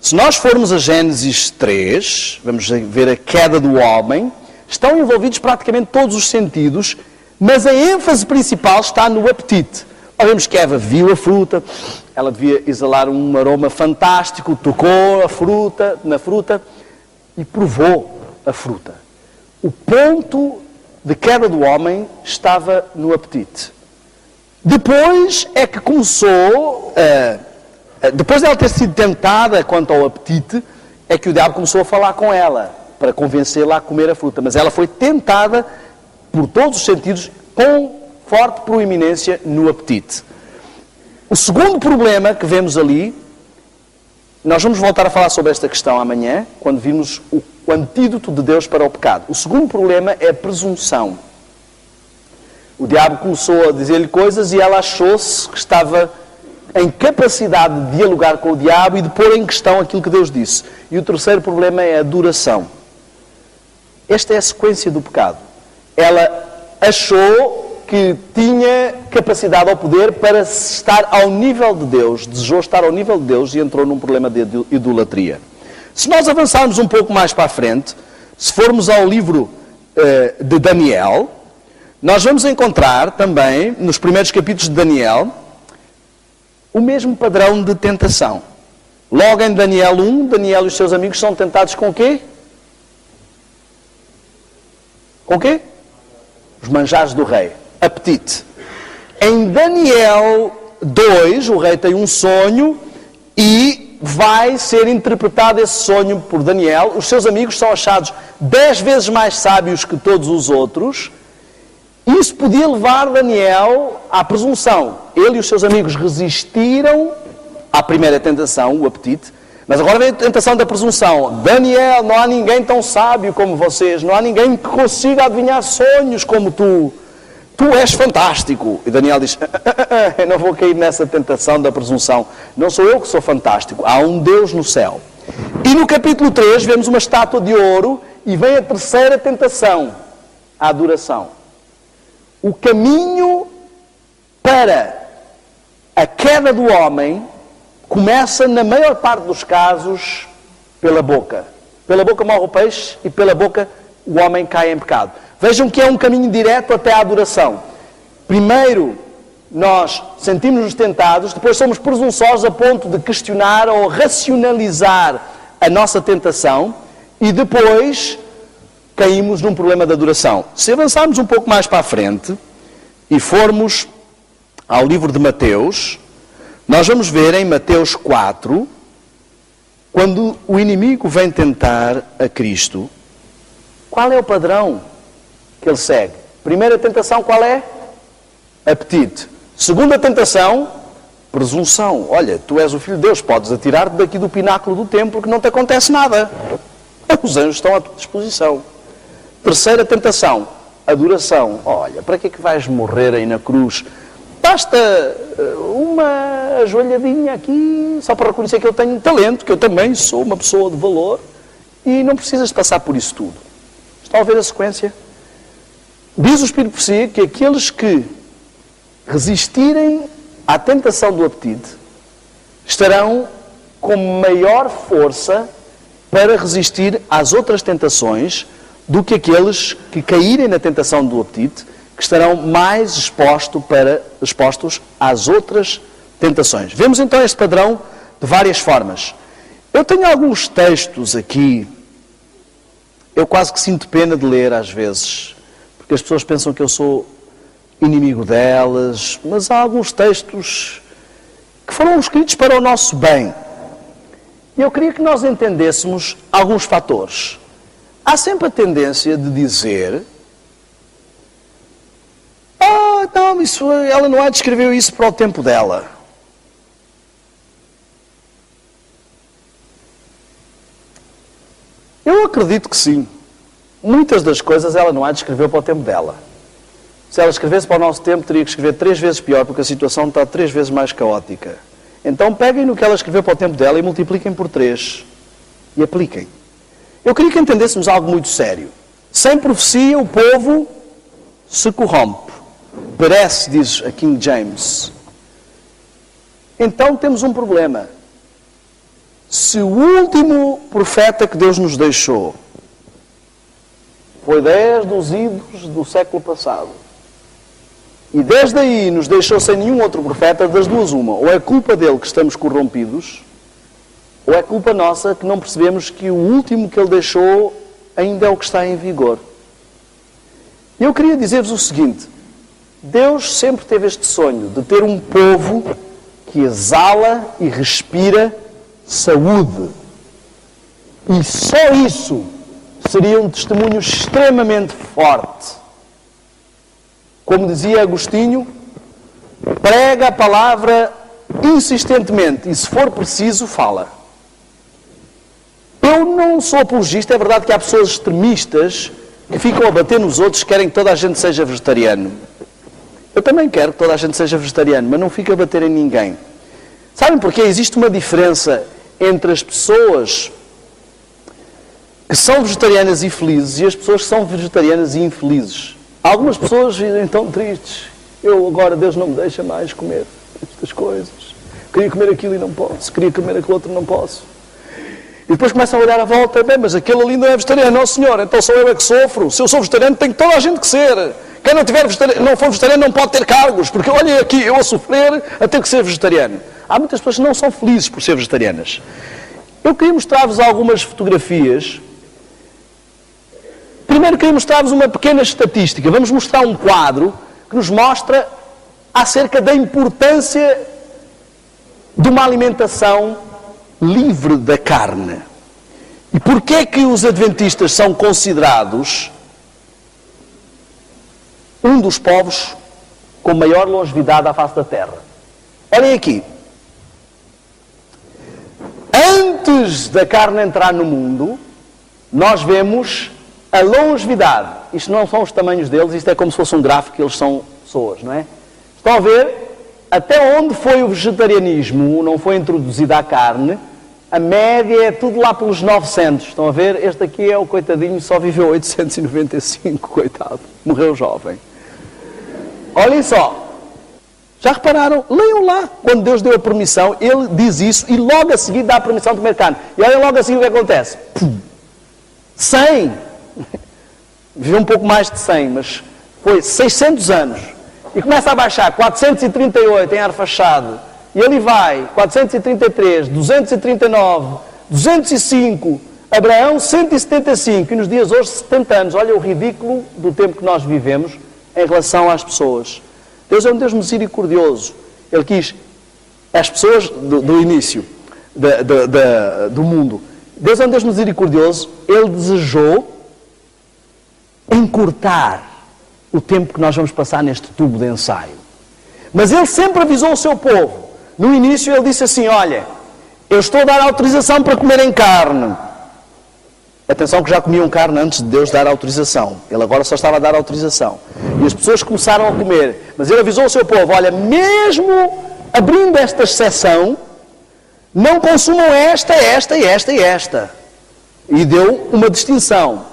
Se nós formos a Gênesis 3, vamos ver a queda do homem, estão envolvidos praticamente todos os sentidos, mas a ênfase principal está no apetite. Nós vemos que Eva viu a fruta, ela devia exalar um aroma fantástico, tocou na fruta e provou a fruta. O ponto de queda do homem estava no apetite. Depois é que começou, depois dela ter sido tentada quanto ao apetite, é que o diabo começou a falar com ela, para convencê-la a comer a fruta. Mas ela foi tentada por todos os sentidos, com forte proeminência no apetite. O segundo problema que vemos ali Nós vamos voltar a falar sobre esta questão amanhã, quando vimos o antídoto de Deus para o pecado. O segundo problema é a presunção. O diabo começou a dizer-lhe coisas e ela achou-se que estava em capacidade de dialogar com o diabo e de pôr em questão aquilo que Deus disse. E o terceiro problema é a adoração. Esta é a sequência do pecado. Ela achou que tinha capacidade ou poder para estar ao nível de Deus, desejou estar ao nível de Deus e entrou num problema de idolatria. Se nós avançarmos um pouco mais para a frente, se formos ao livro de Daniel, nós vamos encontrar também, nos primeiros capítulos de Daniel, o mesmo padrão de tentação. Logo em Daniel 1, Daniel e os seus amigos são tentados com o quê? Com o quê? Os manjares do rei. Apetite. Em Daniel 2, o rei tem um sonho e vai ser interpretado esse sonho por Daniel. Os seus amigos são achados 10 vezes mais sábios que todos os outros. Isso podia levar Daniel à presunção. Ele e os seus amigos resistiram à primeira tentação, o apetite, mas agora vem a tentação da presunção. Daniel, não há ninguém tão sábio como vocês, não há ninguém que consiga adivinhar sonhos como tu. Tu és fantástico. E Daniel diz, eu não vou cair nessa tentação da presunção. Não sou eu que sou fantástico, há um Deus no céu. E no capítulo 3 vemos uma estátua de ouro e vem a terceira tentação, a adoração. O caminho para a queda do homem começa, na maior parte dos casos, pela boca. Pela boca morre o peixe e pela boca o homem cai em pecado. Vejam que é um caminho direto até à adoração. Primeiro, nós sentimos-nos tentados, depois somos presunçosos a ponto de questionar ou racionalizar a nossa tentação e depois caímos num problema de adoração. Se avançarmos um pouco mais para a frente e formos ao livro de Mateus, nós vamos ver em Mateus 4, quando o inimigo vem tentar a Cristo, qual é o padrão que ele segue? Primeira tentação, qual é? Apetite. Segunda tentação, presunção. Olha, tu és o Filho de Deus, podes atirar-te daqui do pináculo do templo que não te acontece nada. Os anjos estão à tua disposição. Terceira tentação, adoração. Olha, para que é que vais morrer aí na cruz? Basta uma ajoelhadinha aqui, só para reconhecer que eu tenho talento, que eu também sou uma pessoa de valor, e não precisas passar por isso tudo. Estão a ver a sequência? Diz o Espírito por si que aqueles que resistirem à tentação do apetite estarão com maior força para resistir às outras tentações do que aqueles que caírem na tentação do apetite, que estarão mais expostos às outras tentações. Vemos então este padrão de várias formas. Eu tenho alguns textos aqui, eu quase que sinto pena de ler às vezes, porque as pessoas pensam que eu sou inimigo delas, mas há alguns textos que foram escritos para o nosso bem. E eu queria que nós entendêssemos alguns fatores. Há sempre a tendência de dizer, não, ela não descreveu isso para o tempo dela. Eu acredito que sim. Muitas das coisas ela não descreveu para o tempo dela. Se ela escrevesse para o nosso tempo, teria que escrever 3 vezes pior, porque a situação está 3 vezes mais caótica. Então peguem no que ela escreveu para o tempo dela e multipliquem por 3. E apliquem. Eu queria que entendêssemos algo muito sério. Sem profecia, o povo se corrompe. Perece, diz a King James. Então temos um problema. Se o último profeta que Deus nos deixou foi desde os idos do século passado, e desde aí nos deixou sem nenhum outro profeta, das duas uma, ou é culpa dele que estamos corrompidos, ou é culpa nossa que não percebemos que o último que ele deixou ainda é o que está em vigor. Eu queria dizer-vos o seguinte: Deus sempre teve este sonho de ter um povo que exala e respira saúde. E só isso seria um testemunho extremamente forte. Como dizia Agostinho, prega a palavra insistentemente e, se for preciso, fala. não sou apologista, é verdade que há pessoas extremistas que ficam a bater nos outros, querem que toda a gente seja vegetariano. Eu também quero que toda a gente seja vegetariano, mas não fico a bater em ninguém. Sabem porquê? Existe uma diferença entre as pessoas que são vegetarianas e felizes e as pessoas que são vegetarianas e infelizes. Algumas pessoas vivem tão tristes. Eu agora, Deus não me deixa mais comer estas coisas. Queria comer aquilo e não posso. Queria comer aquilo outro e não posso. E depois começam a olhar à volta. Bem, mas aquele ali não é vegetariano. Não, senhor, então sou eu é que sofro. Se eu sou vegetariano, tem toda a gente que ser. Quem não for vegetariano não pode ter cargos. Porque olhem aqui, eu a sofrer a ter que ser vegetariano. Há muitas pessoas que não são felizes por ser vegetarianas. Eu queria mostrar-vos algumas fotografias. Primeiro queria mostrar-vos uma pequena estatística. Vamos mostrar um quadro que nos mostra acerca da importância de uma alimentação livre da carne. E porquê é que os adventistas são considerados um dos povos com maior longevidade à face da Terra? Olhem aqui. Antes da carne entrar no mundo, nós vemos a longevidade. Isto não são os tamanhos deles, isto é como se fosse um gráfico, eles são pessoas, não é? Estão a ver? Até onde foi o vegetarianismo, não foi introduzida a carne, a média é tudo lá pelos 900. Estão a ver? Este aqui é o coitadinho, só viveu 895, coitado. Morreu jovem. Olhem só. Já repararam? Leiam lá. Quando Deus deu a permissão, Ele diz isso e logo a seguir dá a permissão de comer carne. E olhem logo a seguir o que acontece. 100. Viveu um pouco mais de 100, mas foi 600 anos. E começa a baixar, 438 em Arfaxade, e ali vai, 433, 239, 205, Abraão 175, e nos dias hoje 70 anos. Olha o ridículo do tempo que nós vivemos em relação às pessoas. Deus é um Deus misericordioso. Ele quis, as pessoas do início do mundo, Deus é um Deus misericordioso, Ele desejou encurtar o tempo que nós vamos passar neste tubo de ensaio. Mas Ele sempre avisou o seu povo. No início Ele disse assim, olha, eu estou a dar autorização para comerem carne. Atenção que já comiam carne antes de Deus dar autorização. Ele agora só estava a dar autorização. E as pessoas começaram a comer. Mas Ele avisou o seu povo, olha, mesmo abrindo esta exceção, não consumam esta, esta e esta e esta. E deu uma distinção.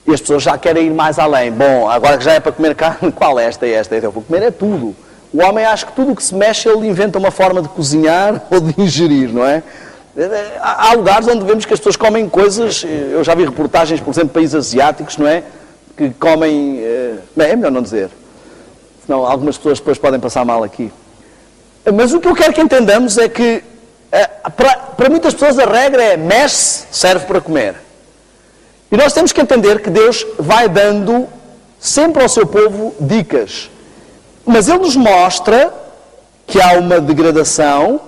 E as pessoas já querem ir mais além. Bom, agora que já é para comer carne, qual é esta e esta? Eu vou comer é tudo. O homem acha que tudo o que se mexe, ele inventa uma forma de cozinhar ou de ingerir, não é? Há lugares onde vemos que as pessoas comem coisas, eu já vi reportagens, por exemplo, de países asiáticos, não é? Que comem, é melhor não dizer, senão algumas pessoas depois podem passar mal aqui. Mas o que eu quero que entendamos é que, para muitas pessoas a regra é, mexe-se, serve para comer. E nós temos que entender que Deus vai dando sempre ao seu povo dicas. Mas Ele nos mostra que há uma degradação,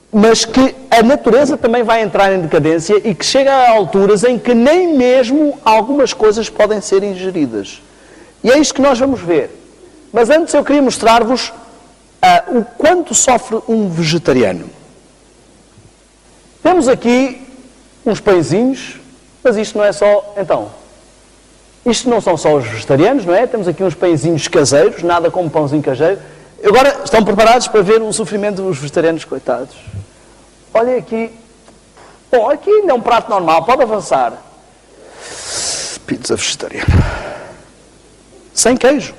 mas que a natureza também vai entrar em decadência e que chega a alturas em que nem mesmo algumas coisas podem ser ingeridas. E é isto que nós vamos ver. Mas antes eu queria mostrar-vos o quanto sofre um vegetariano. Temos aqui uns pãezinhos. Mas isto não é só, então, isto não são só os vegetarianos, não é? Temos aqui uns pãezinhos caseiros, nada como pãozinho caseiro. Agora, estão preparados para ver o sofrimento dos vegetarianos, coitados? Olhem aqui. Bom, aqui ainda é um prato normal, pode avançar. Pizza vegetariana. Sem queijo.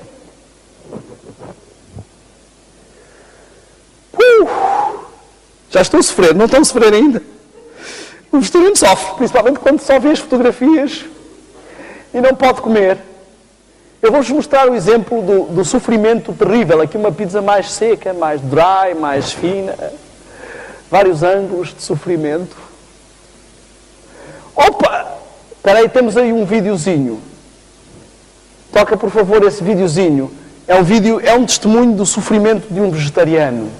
Já estou a sofrer, não estão a sofrer ainda? O vegetariano sofre, principalmente quando só vê as fotografias e não pode comer. Eu vou-vos mostrar o exemplo do sofrimento terrível. Aqui uma pizza mais seca, mais dry, mais fina. Vários ângulos de sofrimento. Opa! Espera aí, temos aí um videozinho. Toca, por favor, esse videozinho. É um testemunho do sofrimento de um vegetariano.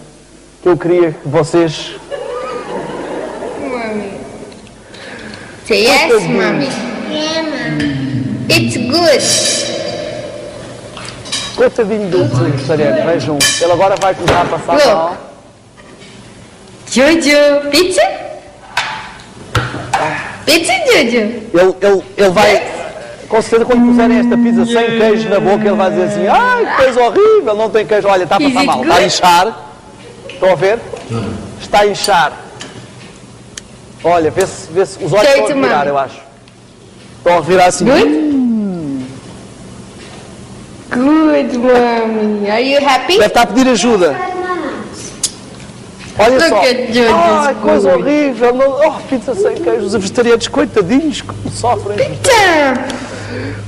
Que eu queria que vocês... Say yes, mommy. Yeah, mommy. It's good. Coitadinho do vegetariano, vejam. Ele agora vai começar a passar mal. Jojo, pizza? Pizza, Jojo. Ele vai, com certeza, quando puserem esta pizza sem queijo na boca, ele vai dizer assim, ai, que coisa horrível, não tem queijo. Olha, está a passar mal, está a inchar. Estão a ver? Está a inchar. Olha, vê-se os olhos estão a virar, eu acho. Estão a virar assim. Good, mommy. Are you happy? Deve estar a pedir ajuda. Olha só. Ai, coisa horrível. Oh, pizza sem queijo. Os vegetarianos, coitadinhos, como sofrem.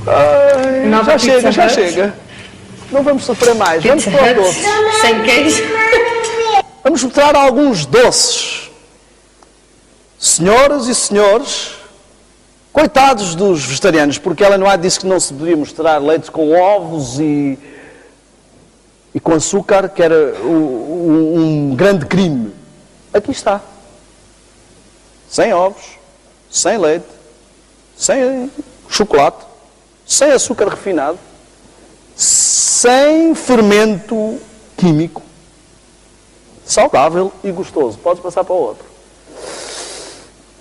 Ai, já chega. Não vamos sofrer mais. Vamos para o doce. Sem queijo. Vamos mostrar alguns doces. Senhoras e senhores, coitados dos vegetarianos, porque ela não disse que não se podia mostrar leite com ovos e com açúcar, que era um grande crime. Aqui está. Sem ovos, sem leite, sem chocolate, sem açúcar refinado, sem fermento químico, saudável e gostoso. Podes passar para o outro.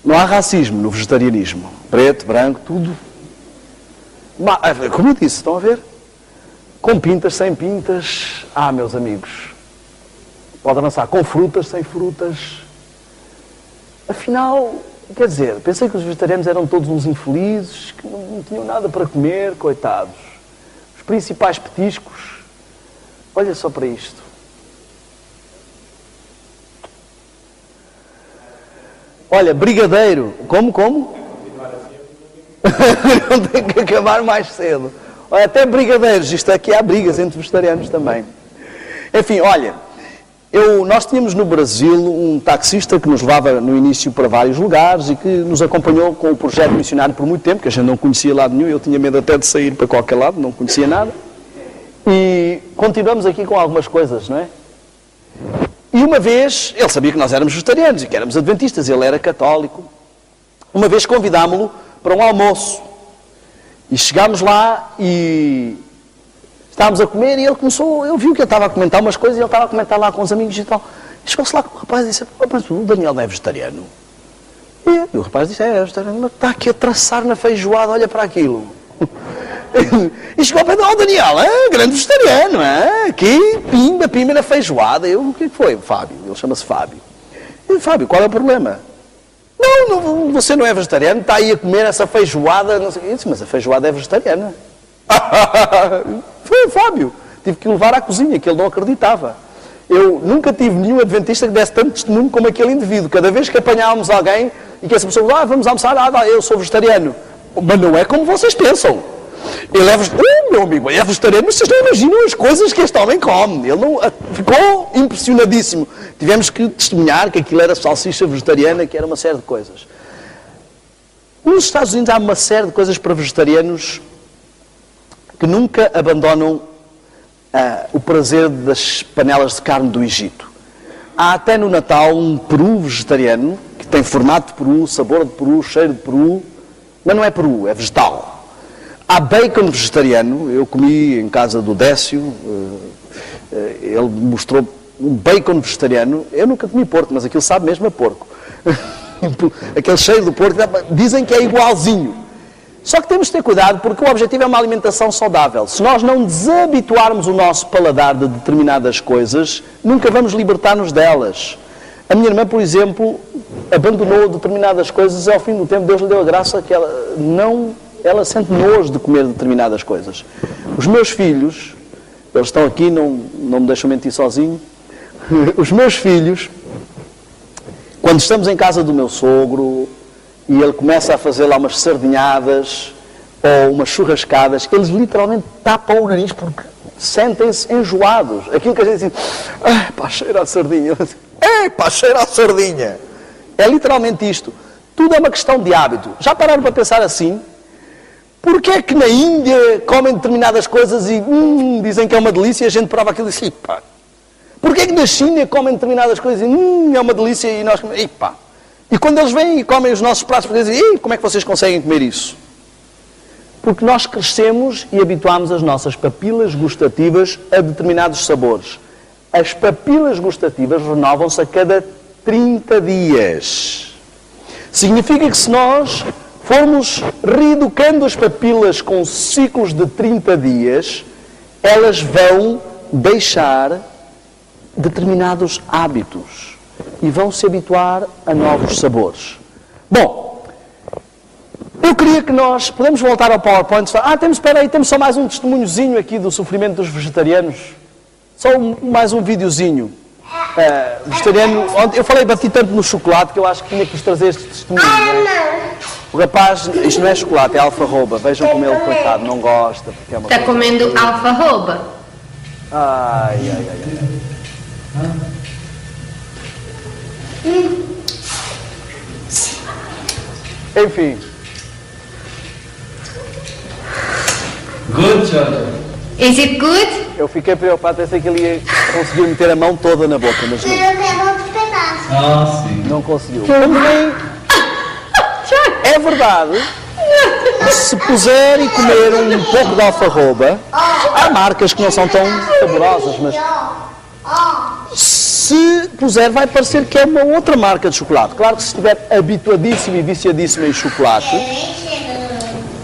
Não há racismo no vegetarianismo. Preto, branco, tudo. Como eu disse, estão a ver? Com pintas, sem pintas. Ah, meus amigos. Pode avançar com frutas, sem frutas. Afinal, quer dizer, pensei que os vegetarianos eram todos uns infelizes, que não tinham nada para comer, coitados. Os principais petiscos. Olha só para isto. Olha, brigadeiro. Como? Não tem que acabar mais cedo. Olha, até brigadeiros. Isto aqui há brigas entre vegetarianos também. Enfim, olha, nós tínhamos no Brasil um taxista que nos levava no início para vários lugares e que nos acompanhou com o projeto missionário por muito tempo, que a gente não conhecia lado nenhum. Eu tinha medo até de sair para qualquer lado, não conhecia nada. E continuamos aqui com algumas coisas, não é? E uma vez, ele sabia que nós éramos vegetarianos e que éramos adventistas, ele era católico. Uma vez convidámo-lo para um almoço. E chegámos lá e estávamos a comer e ele viu que eu estava a comentar umas coisas e ele estava a comentar lá com os amigos e tal. E chegou-se lá com o rapaz e disse, mas o Daniel não é vegetariano? E o rapaz disse, é vegetariano, mas está aqui a traçar na feijoada, olha para aquilo. E chegou ao pé do Daniel, grande vegetariano, aqui, pimba na feijoada. O que foi? Fábio, ele chama-se Fábio. E, Fábio, qual é o problema? Não, você não é vegetariano, está aí a comer essa feijoada, não sei o que. Eu disse, mas a feijoada é vegetariana. Foi o Fábio, tive que o levar à cozinha, que ele não acreditava. Eu nunca tive nenhum adventista que desse tanto testemunho como aquele indivíduo. Cada vez que apanhávamos alguém e que essa pessoa, vamos almoçar, eu sou vegetariano. Mas não é como vocês pensam. Ele é vegetariano, meu amigo, ele é vegetariano, mas vocês não imaginam as coisas que este homem come. Ele não, ficou impressionadíssimo. Tivemos que testemunhar que aquilo era salsicha vegetariana, que era uma série de coisas. Nos Estados Unidos há uma série de coisas para vegetarianos que nunca abandonam o prazer das panelas de carne do Egito. Há até no Natal um peru vegetariano, que tem formato de peru, sabor de peru, cheiro de peru, mas não é peru, é vegetal. Há bacon vegetariano, eu comi em casa do Décio, ele mostrou um bacon vegetariano, eu nunca comi porco, mas aquilo sabe mesmo a porco. Aquele cheiro do porco, dizem que é igualzinho. Só que temos de ter cuidado porque o objetivo é uma alimentação saudável. Se nós não desabituarmos o nosso paladar de determinadas coisas, nunca vamos libertar-nos delas. A minha irmã, por exemplo, abandonou determinadas coisas e ao fim do tempo Deus lhe deu a graça que ela sente nojo de comer determinadas coisas. Os meus filhos, eles estão aqui, não me deixam mentir sozinho. Os meus filhos, quando estamos em casa do meu sogro e ele começa a fazer lá umas sardinhadas ou umas churrascadas, eles literalmente tapam o nariz porque sentem-se enjoados. Aquilo que a gente diz, pá, cheira a sardinha. Pá, cheira a sardinha. É literalmente isto. Tudo é uma questão de hábito. Já pararam para pensar assim? Porquê é que na Índia comem determinadas coisas e dizem que é uma delícia e a gente prova aquilo e diz, pá. Porquê é que na China comem determinadas coisas e é uma delícia e nós comemos, pá. E quando eles vêm e comem os nossos pratos, dizem, como é que vocês conseguem comer isso? Porque nós crescemos e habituámos as nossas papilas gustativas a determinados sabores. As papilas gustativas renovam-se a cada 30 dias. Significa que se nós formos reeducando as papilas com ciclos de 30 dias, elas vão deixar determinados hábitos e vão se habituar a novos sabores. Bom, eu queria que nós... Podemos voltar ao PowerPoint? Temos só mais um testemunhozinho aqui do sofrimento dos vegetarianos. Só mais um videozinho. Vegetariano... Eu bati tanto no chocolate que eu acho que tinha que vos trazer este testemunho. O rapaz, isto não é chocolate, é alfarroba. Vejam como ele, coitado, não gosta. Porque é uma Está comendo alfarroba? Ai. Enfim. Good, Jojo. Is it good? Eu fiquei preocupado, pensei que ele ia conseguir meter a mão toda na boca, mas Sim. não conseguiu. Também é verdade, se puser e comer um pouco de alfarroba, há marcas que não são tão saborosas, mas se puser vai parecer que é uma outra marca de chocolate. Claro que se estiver habituadíssimo e viciadíssimo em chocolate,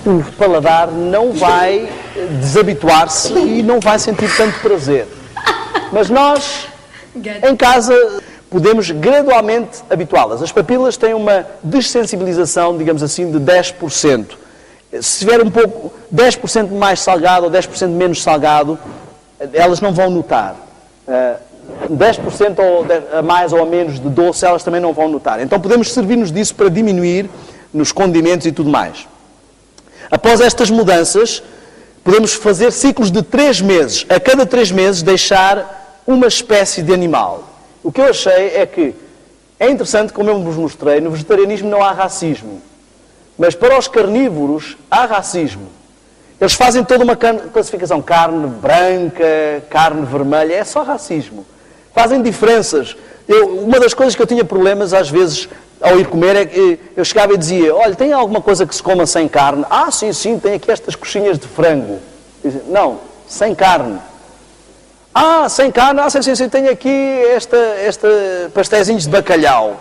o paladar não vai desabituar-se e não vai sentir tanto prazer. Mas nós, em casa, podemos gradualmente habituá-las. As papilas têm uma dessensibilização, digamos assim, de 10%. Se tiver um pouco, 10% mais salgado ou 10% menos salgado, elas não vão notar. 10% a mais ou a menos de doce, elas também não vão notar. Então podemos servir-nos disso para diminuir nos condimentos e tudo mais. Após estas mudanças, podemos fazer ciclos de 3 meses. A cada 3 meses deixar uma espécie de animal. O que eu achei é que é interessante, como eu vos mostrei, no vegetarianismo não há racismo. Mas para os carnívoros há racismo. Eles fazem toda uma classificação. Carne branca, carne vermelha, é só racismo. Fazem diferenças. Uma das coisas que eu tinha problemas às vezes ao ir comer é que eu chegava e dizia: olha, tem alguma coisa que se coma sem carne? Sim, tem aqui estas coxinhas de frango. Dizia, não, sem carne. Sem carne? Sim, tem aqui esta pastéisinhos de bacalhau.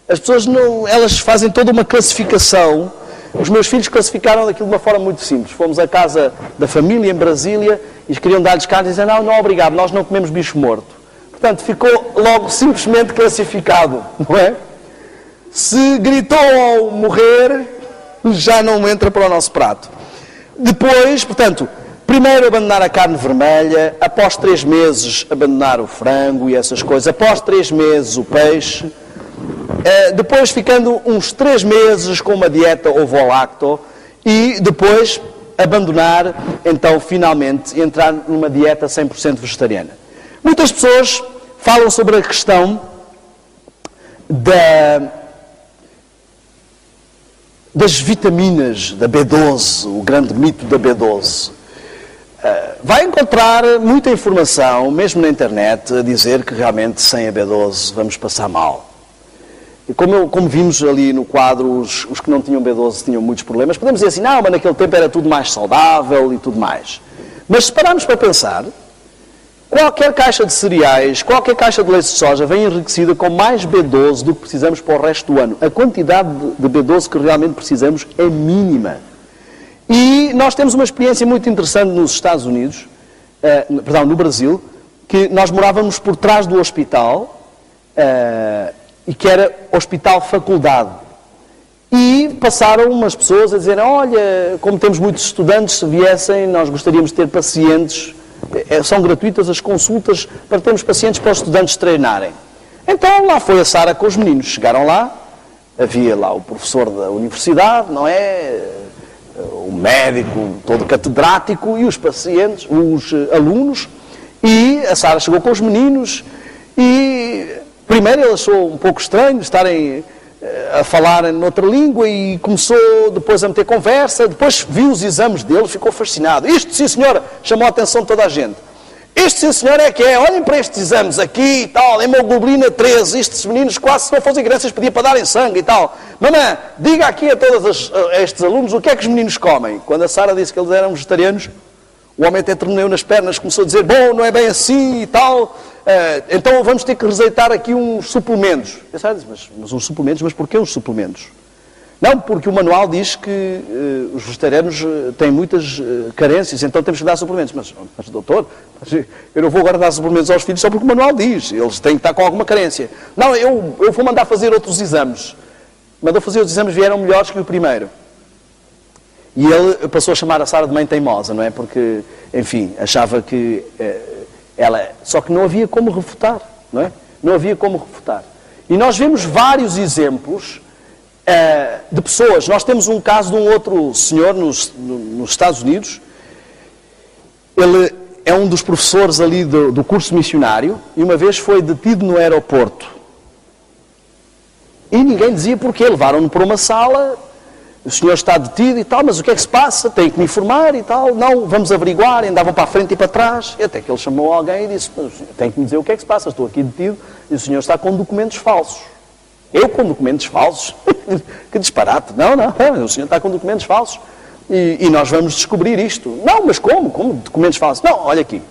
As pessoas elas fazem toda uma classificação. Os meus filhos classificaram daquilo de uma forma muito simples. Fomos à casa da família em Brasília e queriam dar-lhes carne e diziam: não, obrigado, nós não comemos bicho morto. Portanto, ficou logo simplesmente classificado, não é? Se gritou ao morrer, já não entra para o nosso prato. Depois, portanto, primeiro abandonar a carne vermelha, após 3 meses abandonar o frango e essas coisas, após 3 meses o peixe, depois ficando uns 3 meses com uma dieta ovo-lacto e depois abandonar, então, finalmente, entrar numa dieta 100% vegetariana. Muitas pessoas falam sobre a questão das vitaminas, da B12, o grande mito da B12. Vai encontrar muita informação, mesmo na internet, a dizer que realmente sem a B12 vamos passar mal. E como vimos ali no quadro, os que não tinham B12 tinham muitos problemas. Podemos dizer assim, não, mas naquele tempo era tudo mais saudável e tudo mais. Mas se pararmos para pensar, qualquer caixa de cereais, qualquer caixa de leite de soja vem enriquecida com mais B12 do que precisamos para o resto do ano. A quantidade de B12 que realmente precisamos é mínima. E nós temos uma experiência muito interessante nos Estados Unidos, no Brasil, que nós morávamos por trás do hospital, e que era Hospital Faculdade. E passaram umas pessoas a dizer, olha, como temos muitos estudantes, se viessem, nós gostaríamos de ter pacientes. São gratuitas as consultas para termos pacientes para os estudantes treinarem. Então lá foi a Sara com os meninos. Chegaram lá, havia lá o professor da universidade, não é? O médico todo catedrático e os pacientes, os alunos. E a Sara chegou com os meninos e primeiro ele achou um pouco estranho estarem a falar noutra língua e começou depois a meter conversa, depois viu os exames dele, ficou fascinado. Isto, sim senhora, chamou a atenção de toda a gente. Isto, sim senhora, é que é, olhem para estes exames aqui e tal, hemoglobina 13, estes meninos quase se não fossem crianças pediam para darem sangue e tal. Mamãe, diga aqui a todos estes alunos o que é que os meninos comem. Quando a Sara disse que eles eram vegetarianos, o homem até tremeu nas pernas, começou a dizer, bom, não é bem assim e tal, então vamos ter que receitar aqui uns suplementos. A Sara disse, mas uns suplementos, mas porquê uns suplementos? Não, porque o manual diz que os vegetarianos têm muitas carências, então temos que dar suplementos. Mas doutor, eu não vou agora dar suplementos aos filhos só porque o manual diz. Eles têm que estar com alguma carência. Não, eu vou mandar fazer outros exames. Mandou fazer os exames, vieram melhores que o primeiro. E ele passou a chamar a Sara de mãe teimosa, não é? Porque, enfim, achava que ela... Só que não havia como refutar, não é? Não havia como refutar. E nós vemos vários exemplos de pessoas. Nós temos um caso de um outro senhor nos Estados Unidos. Ele é um dos professores ali do curso missionário e uma vez foi detido no aeroporto. E ninguém dizia porquê. Levaram-no para uma sala, o senhor está detido e tal, mas o que é que se passa? Tem que me informar e tal. Não, vamos averiguar. E andavam para a frente e para trás. E até que ele chamou alguém e disse, tem que me dizer o que é que se passa, estou aqui detido e o senhor está com documentos falsos. Eu com documentos falsos? Que disparate. Não, o senhor está com documentos falsos. E nós vamos descobrir isto. Não, mas como? Como documentos falsos? Não, olha aqui.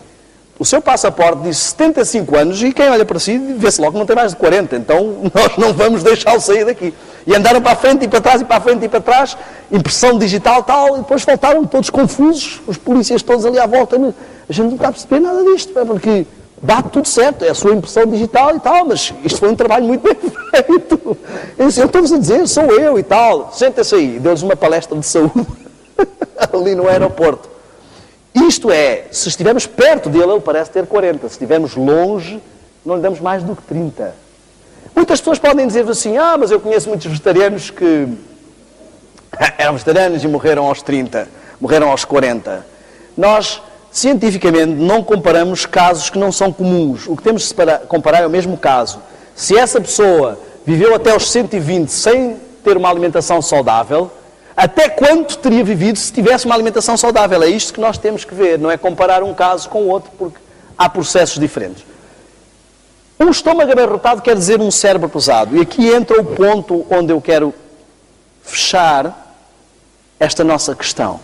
O seu passaporte diz 75 anos e quem olha para si vê-se logo que não tem mais de 40. Então nós não vamos deixá-lo sair daqui. E andaram para a frente e para trás e para a frente e para trás. Impressão digital tal. E depois voltaram todos confusos. Os polícias todos ali à volta. A gente não está a perceber nada disto. Porque... dá tudo certo, é a sua impressão digital e tal, mas isto foi um trabalho muito bem feito. Eu estou-vos a dizer, sou eu e tal. Senta-se aí, deu-lhes uma palestra de saúde ali no aeroporto. Isto é, se estivermos perto dele, ele parece ter 40. Se estivermos longe, não lhe damos mais do que 30. Muitas pessoas podem dizer assim, mas eu conheço muitos vegetarianos que eram vegetarianos e morreram aos 30, morreram aos 40. Nós... cientificamente, não comparamos casos que não são comuns. O que temos de comparar é o mesmo caso. Se essa pessoa viveu até os 120 sem ter uma alimentação saudável, até quanto teria vivido se tivesse uma alimentação saudável? É isto que nós temos que ver, não é comparar um caso com o outro, porque há processos diferentes. Um estômago abarrotado quer dizer um cérebro pesado. E aqui entra o ponto onde eu quero fechar esta nossa questão.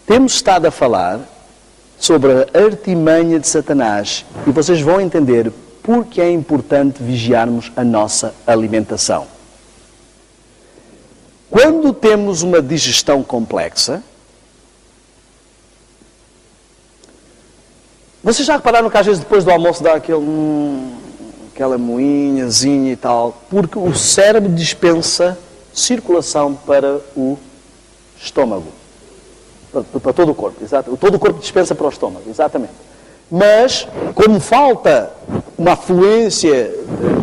Temos estado a falar sobre a artimanha de Satanás e vocês vão entender porque é importante vigiarmos a nossa alimentação. Quando temos uma digestão complexa, vocês já repararam que às vezes depois do almoço dá aquela moinhazinha e tal, porque o cérebro dispensa circulação para o estômago. Para todo o corpo, exato. Todo o corpo dispensa para o estômago, exatamente. Mas, como falta uma afluência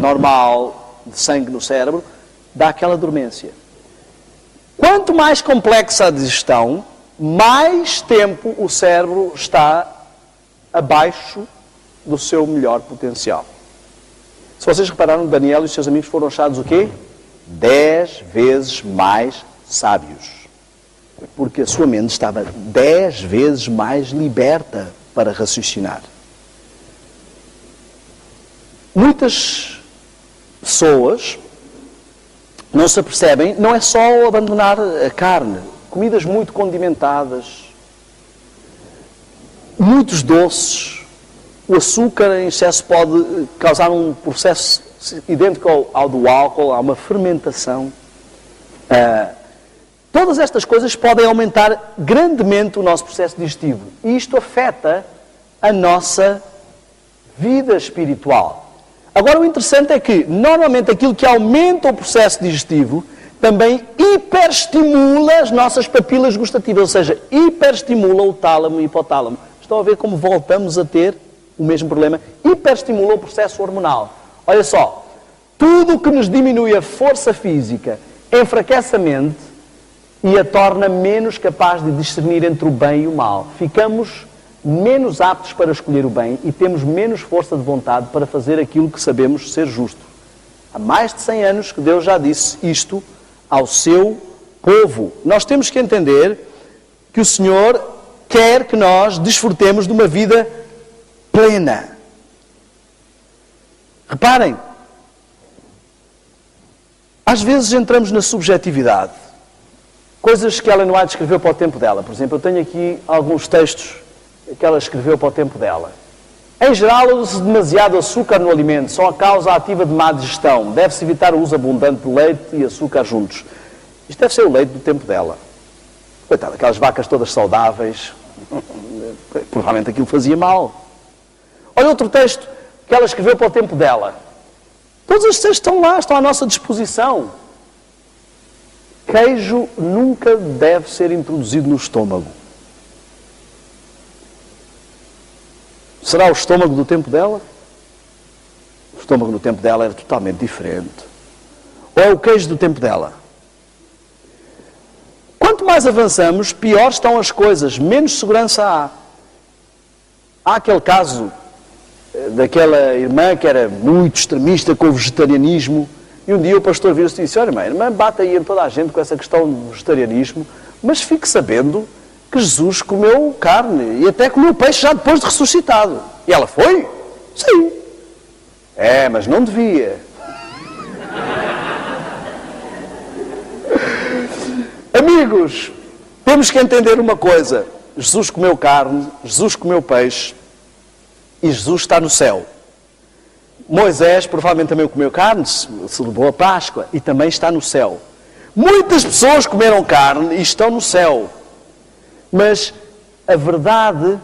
normal de sangue no cérebro, dá aquela dormência. Quanto mais complexa a digestão, mais tempo o cérebro está abaixo do seu melhor potencial. Se vocês repararam, Daniel e os seus amigos foram achados o quê? 10 vezes mais sábios. Porque a sua mente estava 10 vezes mais liberta para raciocinar. Muitas pessoas não se apercebem, não é só abandonar a carne, comidas muito condimentadas, muitos doces, o açúcar em excesso pode causar um processo idêntico ao do álcool, há uma fermentação. Todas estas coisas podem aumentar grandemente o nosso processo digestivo. E isto afeta a nossa vida espiritual. Agora, o interessante é que, normalmente, aquilo que aumenta o processo digestivo também hiperestimula as nossas papilas gustativas, ou seja, hiperestimula o tálamo e o hipotálamo. Estão a ver como voltamos a ter o mesmo problema? Hiperestimula o processo hormonal. Olha só, tudo o que nos diminui a força física enfraquece a mente e a torna menos capaz de discernir entre o bem e o mal. Ficamos menos aptos para escolher o bem e temos menos força de vontade para fazer aquilo que sabemos ser justo. Há mais de 100 anos que Deus já disse isto ao seu povo. Nós temos que entender que o Senhor quer que nós desfrutemos de uma vida plena. Reparem, às vezes entramos na subjetividade. Coisas que Ellen White escreveu para o tempo dela. Por exemplo, eu tenho aqui alguns textos que ela escreveu para o tempo dela. Em geral, usa-se demasiado açúcar no alimento, são a causa ativa de má digestão. Deve-se evitar o uso abundante de leite e açúcar juntos. Isto deve ser o leite do tempo dela. Coitado, aquelas vacas todas saudáveis, provavelmente aquilo fazia mal. Olha outro texto que ela escreveu para o tempo dela. Todos os textos estão lá, estão à nossa disposição. Queijo nunca deve ser introduzido no estômago. Será o estômago do tempo dela? O estômago do tempo dela era totalmente diferente. Ou é o queijo do tempo dela? Quanto mais avançamos, pior estão as coisas, menos segurança há. Há aquele caso daquela irmã que era muito extremista com o vegetarianismo, e um dia o pastor viu-se e disse: olha, irmã, bate aí em toda a gente com essa questão do vegetarianismo, mas fique sabendo que Jesus comeu carne e até comeu peixe já depois de ressuscitado. E ela foi? Sim. Mas não devia. Amigos, temos que entender uma coisa. Jesus comeu carne, Jesus comeu peixe e Jesus está no céu. Moisés provavelmente também comeu carne, celebrou a Páscoa e também está no céu. Muitas pessoas comeram carne e estão no céu. Mas a verdade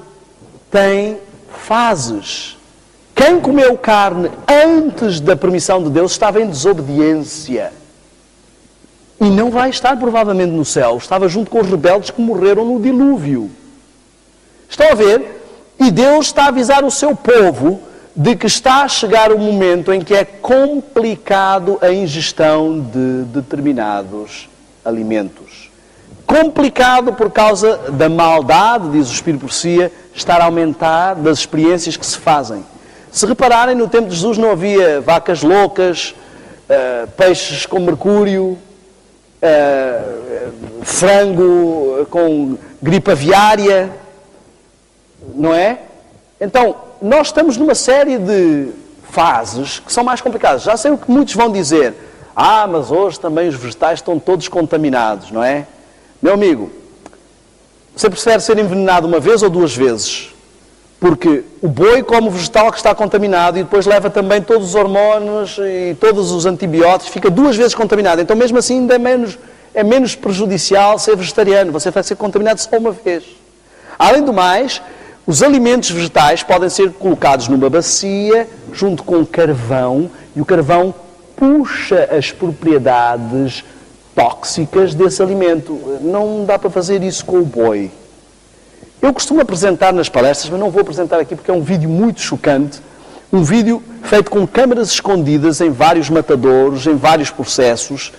tem fases. Quem comeu carne antes da permissão de Deus estava em desobediência. E não vai estar provavelmente no céu. Estava junto com os rebeldes que morreram no dilúvio. Estão a ver? E Deus está a avisar o seu povo de que está a chegar o momento em que é complicado a ingestão de determinados alimentos. Complicado por causa da maldade, diz o Espírito de Profecia, estar a aumentar das experiências que se fazem. Se repararem, no tempo de Jesus não havia vacas loucas, peixes com mercúrio, frango com gripe aviária, não é? Então, nós estamos numa série de fases que são mais complicadas. Já sei o que muitos vão dizer. Mas hoje também os vegetais estão todos contaminados, não é? Meu amigo, você prefere ser envenenado uma vez ou duas vezes? Porque o boi come o vegetal que está contaminado e depois leva também todos os hormônios e todos os antibióticos, fica duas vezes contaminado. Então mesmo assim ainda é menos prejudicial ser vegetariano, você vai ser contaminado só uma vez. Além do mais, os alimentos vegetais podem ser colocados numa bacia junto com carvão e o carvão puxa as propriedades tóxicas desse alimento. Não dá para fazer isso com o boi. Eu costumo apresentar nas palestras, mas não vou apresentar aqui porque é um vídeo muito chocante. Um vídeo feito com câmaras escondidas em vários matadouros, em vários processos.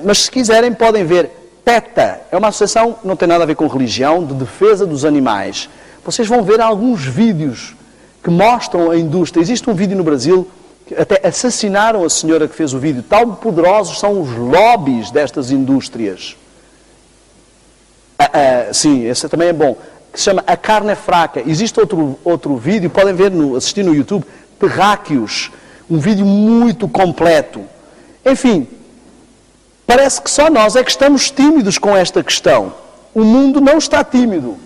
Mas se quiserem podem ver. PETA é uma associação que não tem nada a ver com religião, de defesa dos animais. Vocês vão ver alguns vídeos que mostram a indústria. Existe um vídeo no Brasil que até assassinaram a senhora que fez o vídeo. Tão poderosos são os lobbies destas indústrias. Sim, esse também é bom. Que se chama A Carne é Fraca. Existe outro vídeo, podem ver, assistir no YouTube, Terráqueos. Um vídeo muito completo. Enfim, parece que só nós é que estamos tímidos com esta questão. O mundo não está tímido.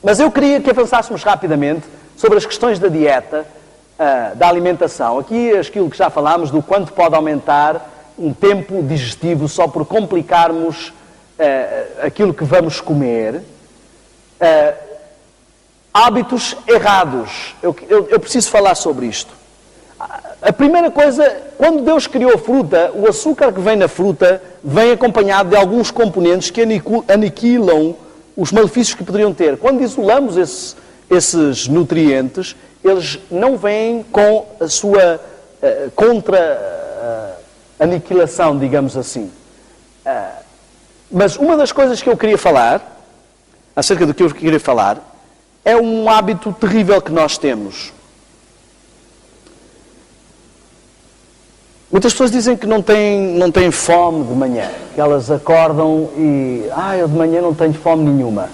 Mas eu queria que avançássemos rapidamente sobre as questões da dieta, da alimentação. Aqui aquilo que já falámos do quanto pode aumentar um tempo digestivo só por complicarmos aquilo que vamos comer. Hábitos errados. Eu preciso falar sobre isto. A primeira coisa, quando Deus criou a fruta, o açúcar que vem na fruta vem acompanhado de alguns componentes que aniquilam os malefícios que poderiam ter. Quando isolamos esses nutrientes, eles não vêm com a sua contra-aniquilação, digamos assim. Mas uma das coisas que eu queria falar, acerca do que eu queria falar, é um hábito terrível que nós temos. Muitas pessoas dizem que não têm fome de manhã, que elas acordam e, eu de manhã não tenho fome nenhuma.